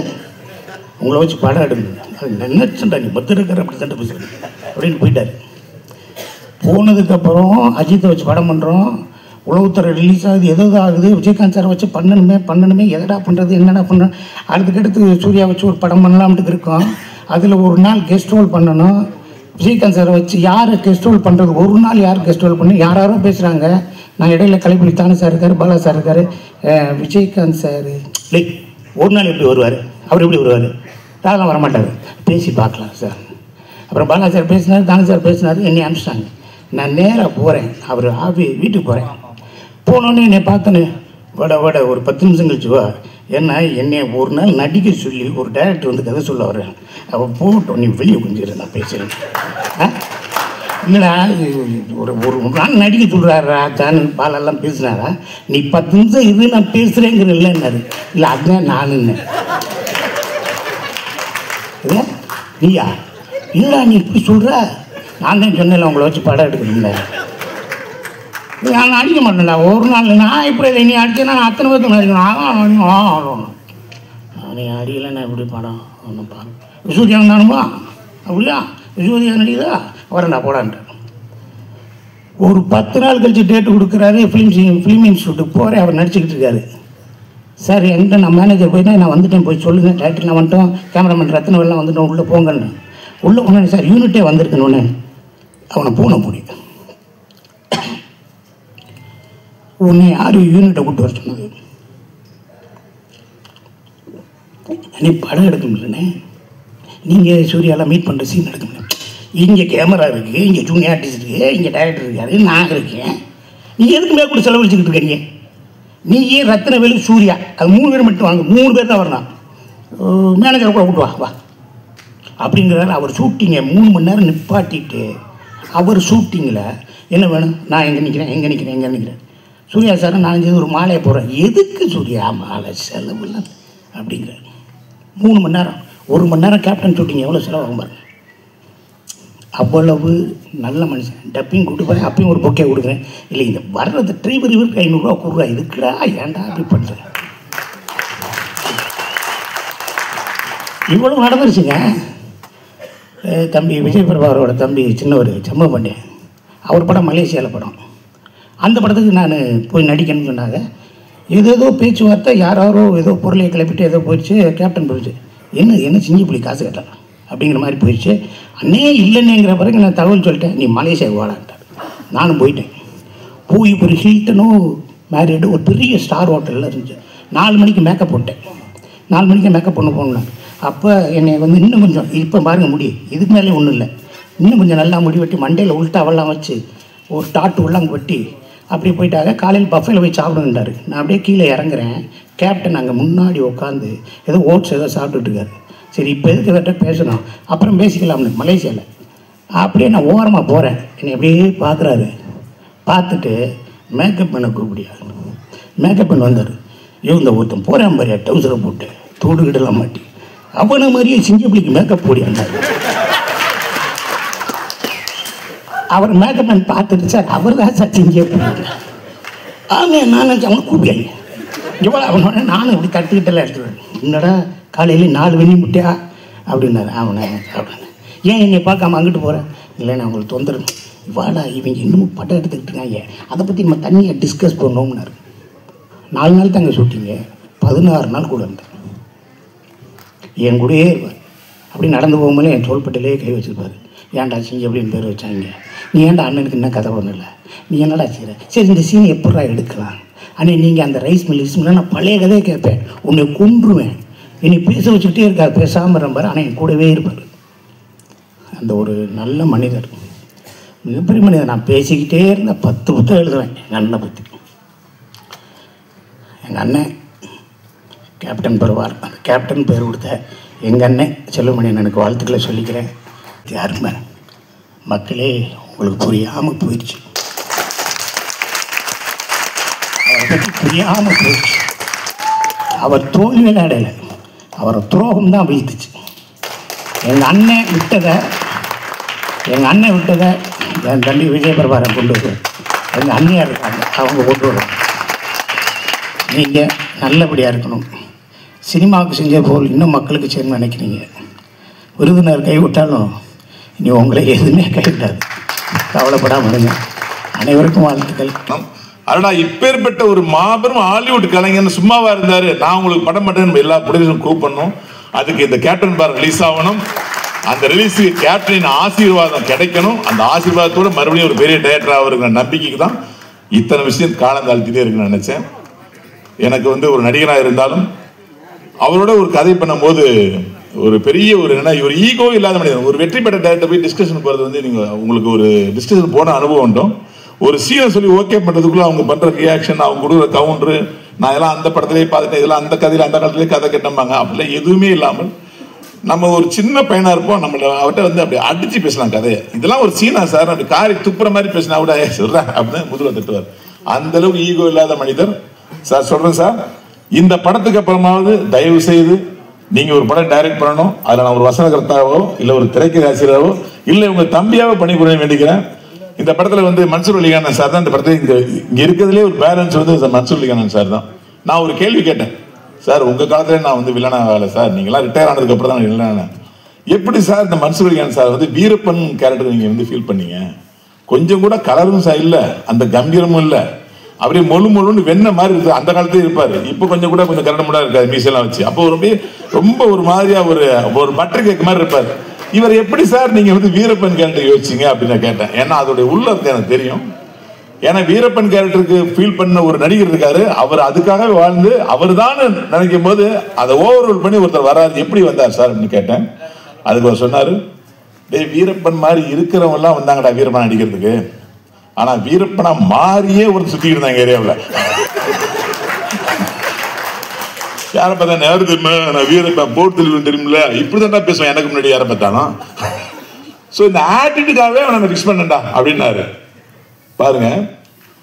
உங்களை வச்சு படம் எடுக்கணும் நினைச்சுட்டா, நீ பத்திரிக்கிற அப்படி சண்டை பேசுகிறேன் அப்படின்னு போயிட்டார். போனதுக்கப்புறம் அஜித்தை வச்சு படம் பண்ணுறோம். உளவுத்துறை ரிலீஸ் ஆகுது, எதோ ஆகுது, விஜயகாந்த் சாரை வச்சு பண்ணணுமே எதடா பண்ணுறது, என்னடா பண்ணுறோம். அடுத்துக்கடுத்து சூர்யா வச்சு ஒரு படம் பண்ணலாம்ட்டு இருக்கோம். அதில் ஒரு நாள் கெஸ்ட் ரோல் பண்ணணும். விஜயகாந்த் சாரை வச்சு யார் கெஸ்ட் ரோல் பண்ணுறது, ஒரு நாள் யார் கெஸ்ட் ரோல் பண்ணி யாரோ பேசுகிறாங்க. நான் இடையில கலைப்புலி தானே சார் இருக்கார், பாலா சார் இருக்கார், விஜயகாந்த் சார் ஒரு நாள் எப்படி வருவார், அவர் எப்படி வருவார், அதெல்லாம் வரமாட்டார், பேசி பார்க்கலாம் சார். அப்புறம் பாலா சார் பேசினார், தானே சார் பேசினார், என்னை அனுப்பிச்சிட்டாங்க. நான் நேராக போகிறேன், அவர் வீட்டுக்கு போகிறேன். போனோன்னே என்னை பார்த்தோன்னே வட ஒரு 10 நிமிஷம் கழிச்சு வா, ஏன்னா என்னை ஒரு நாள் நடிக்க சொல்லி ஒரு டைரக்டர் வந்து கதை சொல்ல வர்றேன். அவள் போட்டோம், நீ வெளியே கொஞ்சம் நான் பேசுகிறேன். இல்லைடா ஒரு நாள் நடிக்க சொல்கிறாரா தானு பாலெல்லாம் பேசுனாரா, நீ 10 நிமிஷம் இது நான் பேசுகிறேங்கிற இல்லைன்னாரு. இல்லை அதுதான் நானுன்னு. இல்லை நீயா, இல்லைடா நீ இப்படி சொல்கிற, நான் தான் சொன்னேன் உங்களை வச்சு படம் எடுக்கணும்ல. நான் அடிக்க மாட்டேன்டா ஒரு நாள். நான் இப்படி நீ அடிச்சேன்னா நான் அத்தனை பேர்த்து அடிக்கணும். நீ அடிக்கலைன்னா எப்படி படம் ஒன்றும் பாரு. சூர்யா வந்தானுமா அப்படியா, சூர்யா நடிக்குதா வரேன்டா போடான்ட்டு. ஒரு 10 நாள் கழிச்சு டேட்டு கொடுக்குறாரு. ஃபிலிம் இன்ஸ்டியூட்டுக்கு போகிறேன், அவர் நடிச்சுக்கிட்டு இருக்காரு. சார் என்கிட்ட நான் மேனேஜர் போயிட்டேன், நான் வந்துட்டேன், போய் சொல்லுங்கள் டேரக்டர் நான் வந்துட்டோம், கேமராமேன் ரத்னவெல்லாம் வந்துட்டோம், உள்ளே போங்கன்னு. உள்ளே போனேன் சார் யூனிட்டே வந்திருக்கணுன்னு அவனை பூனை பிடிக்கும். உன்னை யார் யூனிட்டை கூப்பிட்டு வர சொன்னது, நீ படம் எடுக்க முடியலண்ணே, நீங்கள் சூர்யாலாம் மீட் பண்ணுற சீன் எடுக்க முடியல, இங்கே கேமரா இருக்குது, இங்கே ஜூனியர் ஆர்டிஸ்ட் இருக்குது, இங்கே டைரக்டர் இருக்காரு, நான் இருக்கேன், நீங்கள் எதுக்கு மேலே கூட செலவழிச்சுக்கிட்டு இருக்கீங்க, நீ ஏன் ரத்னவேலு சூர்யா அது 3 பேர் மட்டும் வாங்க, 3 பேர் தான் வரணும், மேனேஜரை கூட கூப்பிட்டு வா அப்படிங்கிறாரு. அவர் ஷூட்டிங்கை 3 மணி நேரம் நிப்பாட்டிட்டு அவர் ஷூட்டிங்கில் என்ன வேணும், நான் எங்கே நிற்கிறேன் சூர்யா சார் நான் ஒரு மாலையை போடுறேன், எதுக்கு சூர்யா மாலை செலவுலாம் அப்படிங்கிறார். 3 மணி நேரம், 1 மணி நேரம் கேப்டன் ஷூட்டிங் எவ்வளோ செலவாகும் பாருங்க. அவ்வளவு நல்ல மனுஷன். டப்பிங் கூப்பிட்டு போகிறேன், அப்பயும் ஒரு பொக்கே கொடுக்குறேன். இல்லை இந்த வர்றது டிரைவர் இவருக்கு 500 ரூபா கொடுக்குறா, இதுக்குடா ஏன்டா அப்படி பண்ணுறேன். இவ்வளோ நடந்துருச்சுங்க. தம்பி விஜய் பிரபாகரோட தம்பி சின்னவர் செம்மபாண்டியன், அவர் படம் மலேசியாவில் படம். அந்த படத்துக்கு நான் போய் நடிக்கணும்னு சொன்னாங்க. ஏதோ பேச்சுவார்த்தை, யாரோ ஏதோ பொருளையை கிளப்பிட்டு ஏதோ போயிடுச்சு. கேப்டன் போயிடுச்சு, என்ன சிங்கி புள்ளி காசு கட்டலாம் அப்படிங்கிற மாதிரி போயிடுச்சு. அண்ணே இல்லைன்னுங்கிற பிறகு நான் தகவல் சொல்லிட்டேன், நீ மலேசியாவுக்கு வாடான்ட்டார். நானும் போயிட்டேன். போய் ஒரு ஹில்டனும் மேரிடு ஒரு பெரிய ஸ்டார் ஹோட்டலில் இருந்துச்சு. 4 மணிக்கு மேக்கப் போட்டேன். 4 மணிக்கு மேக்கப் பண்ண போகணும். அப்போ என்னை வந்து இன்னும் கொஞ்சம் இப்போ பாருங்கள் முடி இதுக்கு மேலே ஒன்றும் இல்லை, இன்னும் கொஞ்சம் நல்லா முடி வெட்டி மண்டையில் உள்டாவெல்லாம் வச்சு ஒரு டாட்டு உள்ளாங்க வெட்டி அப்படி போயிட்டாங்க. காலையில் பஃபேல போய் சாப்பிடுன்றாரு. நான் அப்படியே கீழே இறங்குறேன். கேப்டன் அங்கே முன்னாடி உட்காந்து ஏதோ ஓட்ஸ் ஏதோ சாப்பிட்டுட்டு இருக்காரு. சரி இப்போ எதுக்கு கிட்ட பேசணும், அப்புறம் பேசிக்கலாம்னு மலேசியாவில். அப்படியே நான் ஓரமாக போகிறேன். என்னை அப்படியே பார்க்குறாரு. பார்த்துட்டு மேக்கப் பண்ண கூப்பிடியா, மேக்கப் பண்ண வந்தார். இந்த ஒருத்தன் போகிறேன் மாதிரியா டவுசரை போட்டு தோடுகிடலாம் மாட்டி அவனை மாதிரியே சிங்கப்பிள்ளைக்கு மேக்கப் போடியாண்டார். அவர் மேக்கப் பண்ணி பார்த்துட்டு சார் அவர் தான் சார் சிங்கப்பிள்ளை. ஆமாம் நான் அவனை கூப்பிடுங்க இவ்வளோ அவனோட நானும் இப்படி கற்றுக்கிட்டெல்லாம் எடுத்துருவேன். என்னடா காலையில் 4 வெள்ளி முட்டையா அப்படின்னாரு. அவனை அப்படின்னு ஏன் என்னை பார்க்காம அங்கிட்டு போகிறேன். இல்லை நான் அவங்களுக்கு தொந்தரவு வாடா இவங்க இன்னமும் படம் எடுத்துக்கிட்டு இருக்காங்க, அதை பற்றி நம்ம தனியாக டிஸ்கஸ் பண்ணோம்னாரு. 4 நாள் தாங்க ஷூட்டிங்க, 16 நாள் கூட இருந்தேன். என் கூடயே இருப்பார். அப்படி நடந்து போகும்போது என் தோள்பட்டிலே கை வச்சுருப்பார். ஏன்டா சிங்க அப்படின்னு பேர் வச்சாங்க, நீ ஏன்டா அண்ணனுக்கு என்ன கதை பண்ணல, நீ என்னடா செய்கிற, சரி இந்த சீனை எப்படா எடுக்கலாம், அண்ணே நீங்கள் அந்த ரைஸ் மில் நான் பழைய கதையை கேட்பேன், உன்னை கொன்றுவேன், என்னை பேச வச்சுக்கிட்டே இருக்கார், பேசாமல் இருப்பார். ஆனால் என் கூடவே இருப்பார். அந்த ஒரு நல்ல மனிதர், மிகப்பெரிய மனிதர். நான் பேசிக்கிட்டே இருந்தேன், 10 புத்தகம் எழுதுவேன் எங்கள் அண்ணனை பற்றி. எங்கள் அண்ணன் கேப்டன் பெறுவார். அந்த கேப்டன் பேர் கொடுத்த எங்கள் அண்ணன் செல்வமணி எனக்கு வாழ்த்துக்களை சொல்லிக்கிறேன். யாருமே மக்களே உங்களுக்கு புரியாமல் போயிடுச்சு, அவரை பற்றி புரியாமல் போயிடுச்சு. அவர் தோல்வியில் அடையலை, அவரை துரோகம் தான் வீழ்த்துச்சு. எங்கள் அண்ணன் விட்டதை என் தம்பி விஜய் பிரபாகரன் கொண்டு வருவார். எங்கள் அண்ணியாக இருக்காங்க, அவங்க கொண்டு வருவாங்க. நீங்கள் நல்லபடியாக இருக்கணும். சினிமாவுக்கு செஞ்ச போல் இன்னும் மக்களுக்கு செய்யணும்னு நினைக்கிறீங்க. விருதுநர் கைவிட்டாலும் இனி உங்களை எதுவுமே கைவிட்டாது, கவலைப்படாமல் இருங்க. அனைவருக்கும் வாழ்த்துக்கள். அதனா இப்பேற்பட்ட ஒரு மாபெரும் ஹாலிவுட் கலைஞன் சும்மாவா இருந்தாரு, நான் உங்களுக்கு படம் பண்றேன்னு எல்லா ப்ரொடியூசரும் கூப்பிடணும். அதுக்கு இந்த கேப்டன் பார் ரிலீஸ் ஆகணும். அந்த ரிலீஸுக்கு கேப்டனின் ஆசீர்வாதம் கிடைக்கணும். அந்த ஆசீர்வாதத்தோட மறுபடியும் ஒரு பெரிய டைரக்டர் ஆகிற நம்பிக்கைக்கு தான் இத்தனை விஷயம் காலம் தாழ்த்திட்டே இருக்குன்னு நினைச்சேன். எனக்கு ஒரு நடிகனாக இருந்தாலும் அவரோட ஒரு கதை பண்ணும்போது ஒரு பெரிய ஒரு என்ன, ஒரு ஈகோ இல்லாத மனிதன். ஒரு வெற்றி பெற்ற டைரக்டர் போய் டிஸ்கஷன் போகிறது நீங்கள் உங்களுக்கு ஒரு டிஸ்கஷன் போன அனுபவம் உண்டும். ஒரு சீனை சொல்லி ஓகே பண்ணுறதுக்குள்ள அவங்க பண்ணுற ரியாக்ஷன், அவங்க கொடுக்குற கவுண்டரு, நான் இதெல்லாம் அந்த படத்திலே பார்த்துட்டேன், இதெல்லாம் அந்த கதையில் அந்த காலத்திலே கதை கேட்டம்பாங்க, அப்படிலாம் எதுவுமே இல்லாமல் நம்ம ஒரு சின்ன பையனாக இருப்போம். நம்மள அவர்கிட்ட அப்படி அடிச்சு பேசலாம் கதையை. இதெல்லாம் ஒரு சீனா சார், அப்படி காரி துப்புற மாதிரி பேசினா கூட சொல்கிறேன் அப்படின்னு முதல்ல திட்டுவார். அந்த அளவுக்கு ஈகோ இல்லாத மனிதர் சார். சொல்கிறேன் சார், இந்த படத்துக்கு அப்புறமாவது தயவு செய்து நீங்கள் ஒரு படம் டைரக்ட் பண்ணணும். அதில் நான் ஒரு வசனகர்த்தாவோ இல்லை ஒரு திரைக்கதை ஆசிரியராவோ இல்லை உங்கள் தம்பியாவோ பணிபுரிய வேண்டிக்கிறேன். இந்த படத்தில் மன்சூர் அலிகானன் சார் தான் இந்த படத்தில் இங்கே இருக்கிறதுலே ஒரு பேலன்ஸ் மன்சூர் அலிகானன் சார் தான். நான் ஒரு கேள்வி கேட்டேன், சார் உங்கள் காலத்தில் நான் வில்லனா வேலை சார், நீங்களாம் ரிட்டையர் ஆனதுக்கு அப்புறம் தான் வில்லனா, எப்படி சார் இந்த மன்சூர் அலிகானன் சார் வீரப்பன் கேரக்டர் நீங்கள் ஃபீல் பண்ணீங்க? கொஞ்சம் கூட கலரும் சார் இல்லை, அந்த கம்பீரமும் இல்லை, அப்படியே மொழுன்னு வெண்ண மாதிரி இருக்கு. அந்த காலத்துல இருப்பாரு, இப்போ கொஞ்சம் கூட கொஞ்சம் கரண்டமுடா இருக்காது மீசெல்லாம் வச்சு. அப்போ ரொம்ப ஒரு மாதிரியா ஒரு பட்டர் கேக் மாதிரி இருப்பாரு. இவர் எப்படி சார் நீங்க வீரப்பன் கேரக்டர் யோசிச்சீங்க அப்படின்னு நான் கேட்டேன். ஏன்னா அதோடைய உள்ளர்த்தம் எனக்கு தெரியும். ஏன்னா வீரப்பன் கேரக்டருக்கு ஃபீல் பண்ண ஒரு நடிகர் இருக்காரு, அவர் அதுக்காக வாழ்ந்து அவர் தான் நினைக்கும் போது அதை ஓவர் பண்ணி ஒருத்தர் வராது, எப்படி வந்தார் சார் அப்படின்னு கேட்டேன். அதுக்கு அவர் சொன்னாரு, டேய் வீரப்பன் மாதிரி இருக்கிறவங்க எல்லாம் வந்தாங்கடா வீரப்பன் நடிக்கிறதுக்கு, ஆனா வீரப்பனா மாறியே ஒரு சுத்திட்டு இருந்தாங்க ஏரியாவில். யாரை பார்த்தா யாரு தெரியுமா, நான் வீரப்பன் போட்டு தெரியுமில்ல, இப்படிதான் பேசுவேன் எனக்கு முன்னாடி யாரை பார்த்தாலும். ஸோ இந்த ஆட்டிடியூடுக்காகவே அவனை ஃபிக்ஸ் பண்ணண்டா அப்படின்னாரு. பாருங்க,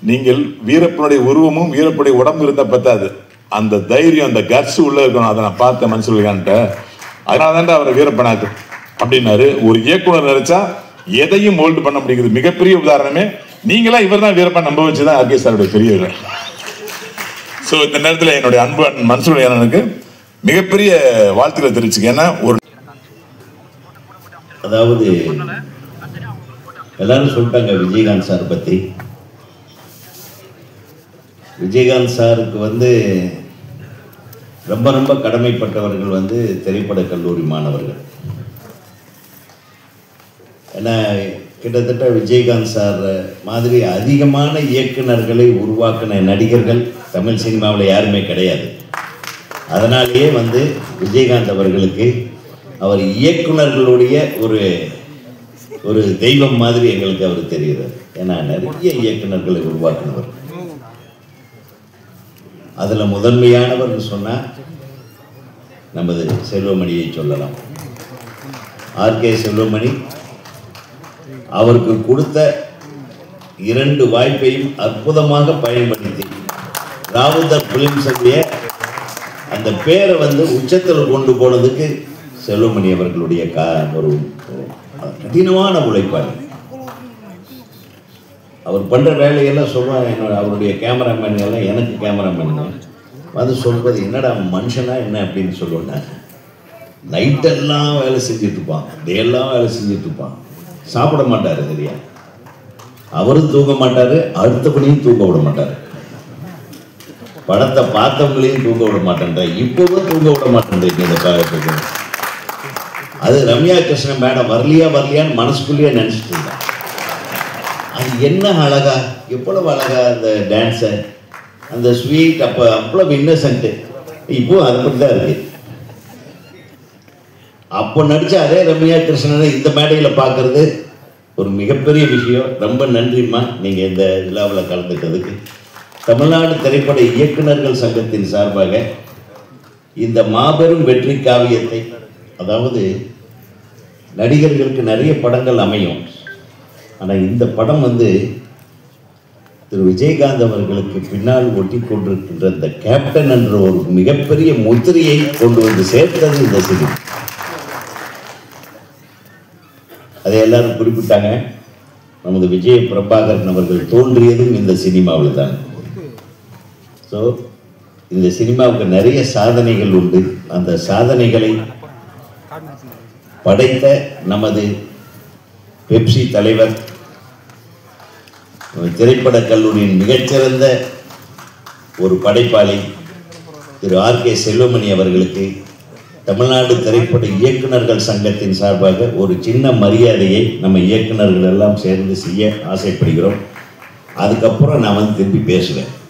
நீங்கள் வீரப்பனுடைய உருவமும் வீரப்பனுடைய உடம்பு இருந்தால் பத்தாது, அந்த தைரியம் அந்த கட்ஸ் உள்ள இருக்கணும். அதை நான் பார்த்தேன் மன்சூர்கான்ட்ட, அதனால தான் அவரை வீரப்பனாக்கு அப்படின்னாரு. ஒரு இயக்குனர் நினைச்சா எதையும் மோல்டு பண்ண முடியுது. மிகப்பெரிய உதாரணமே நீங்களா இவர் தான் வீரப்பன் நம்ப வச்சுதான் ஆர்கே சாருடைய பெரிய. ஸோ இந்த நேரத்தில் என்னுடைய அன்பு மன்சூர் அலிகானனுக்கு மிகப்பெரிய வாழ்த்துக்களை தெரிவிச்சுக்க. ஏன்னா ஒரு அதாவது எல்லாரும் சொல்லிட்டாங்க விஜயகாந்த் சார் பற்றி. விஜயகாந்த் சாருக்கு ரொம்ப ரொம்ப கடமைப்பட்டவர்கள் திரைப்பட கல்லூரி மாணவர்கள். ஏன்னா கிட்டத்தட்ட விஜயகாந்த் சார் மாதிரி அதிகமான இயக்குநர்களை உருவாக்கின நடிகர்கள் தமிழ் சினிமாவில் யாருமே கிடையாது. அதனாலேயே விஜயகாந்த் அவர்களுக்கு அவர் இயக்குநர்களுடைய ஒரு தெய்வம் மாதிரி எங்களுக்கு அவர் தெரிகிறார். ஏன்னா நிறைய இயக்குநர்களை உருவாக்கினவர். அதில் முதன்மையானவர்னு சொன்னால் நமது செல்வமணியை சொல்லலாம். ஆர்கே செல்வமணி அவருக்கு கொடுத்த 2 வாய்ப்பையும் அற்புதமாக பயன்படுத்தி ராவுத்தர் பிலிம்ஸ் அந்த பேரை உச்சத்தில் கொண்டு போனதுக்கு செல்வமணி அவர்களுடைய ஒரு கடினமான உழைப்பாளி. அவர் பண்ணுற வேலையெல்லாம் சொல்லுவாங்க. அவருடைய கேமராமேன் எல்லாம் எனக்கு கேமராமேன் சொல்வது, என்னடா மனுஷனா என்ன அப்படின்னு சொல்லுவேன். நைட்டெல்லாம் வேலை செஞ்சுட்டு இருப்பான், டேலாம் வேலை செஞ்சுட்டு இருப்பான், சாப்பிட மாட்டார் சரியா, அவரும் தூங்க மாட்டார், அடுத்தபடியும் தூங்க விட மாட்டார், படத்தை பார்த்தவங்களையும் தூங்க விட மாட்டேன்ற, இப்போவும் தூங்க விட மாட்டேன்றீங்க இந்த காலத்துக்கு. அது ரம்யா கிருஷ்ணன் மேடம் வரலையான்னு மனசுக்குள்ளேயே நினச்சிட்டு இருந்தேன். அது என்ன அழகா, எவ்வளவு அழகா அந்த டான்ஸை, அந்த ஸ்வீட், அவ்வளவு இன்னசென்ட்டு. இப்போ அதை பற்றி தான் இருக்கு. அப்போ நடித்த அதே ரம்யா கிருஷ்ணனை இந்த மேடையில் பார்க்கறது ஒரு மிகப்பெரிய விஷயம். ரொம்ப நன்றிம்மா நீங்கள் இந்த விழாவில் கலந்துக்கிறதுக்கு. தமிழ்நாடு திரைப்பட இயக்குநர்கள் சங்கத்தின் சார்பாக இந்த மாபெரும் வெற்றி காவியத்தை, அதாவது நடிகர்களுக்கு நிறைய படங்கள் அமையும், ஆனால் இந்த படம் திரு விஜயகாந்த் அவர்களுக்கு பின்னால் ஒட்டி கொண்டிருக்கின்ற இந்த கேப்டன் என்ற ஒரு மிகப்பெரிய முத்திரையை கொண்டு சேர்த்தது இந்த சினிமா. அதை எல்லாரும் குறிப்பிட்டாங்க. நமது விஜய பிரபாகரன் அவர்கள் தோன்றியதும் இந்த சினிமாவில் தான். ஸோ இந்த சினிமாவுக்கு நிறைய சாதனைகள் உண்டு. அந்த சாதனைகளை படைத்த நமது பெப்சி தலைவர் திரைப்படக் கல்லூரியின் மிகச்சிறந்த ஒரு படைப்பாளி திரு ஆர்.கே. செல்வமணி அவர்களுக்கு தமிழ்நாடு திரைப்பட இயக்குநர்கள் சங்கத்தின் சார்பாக ஒரு சின்ன மரியாதையை நம்ம இயக்குநர்கள் எல்லாம் சேர்ந்து செய்ய ஆசைப்படுகிறோம். அதுக்கப்புறம் நான் திருப்பி பேசுவேன்.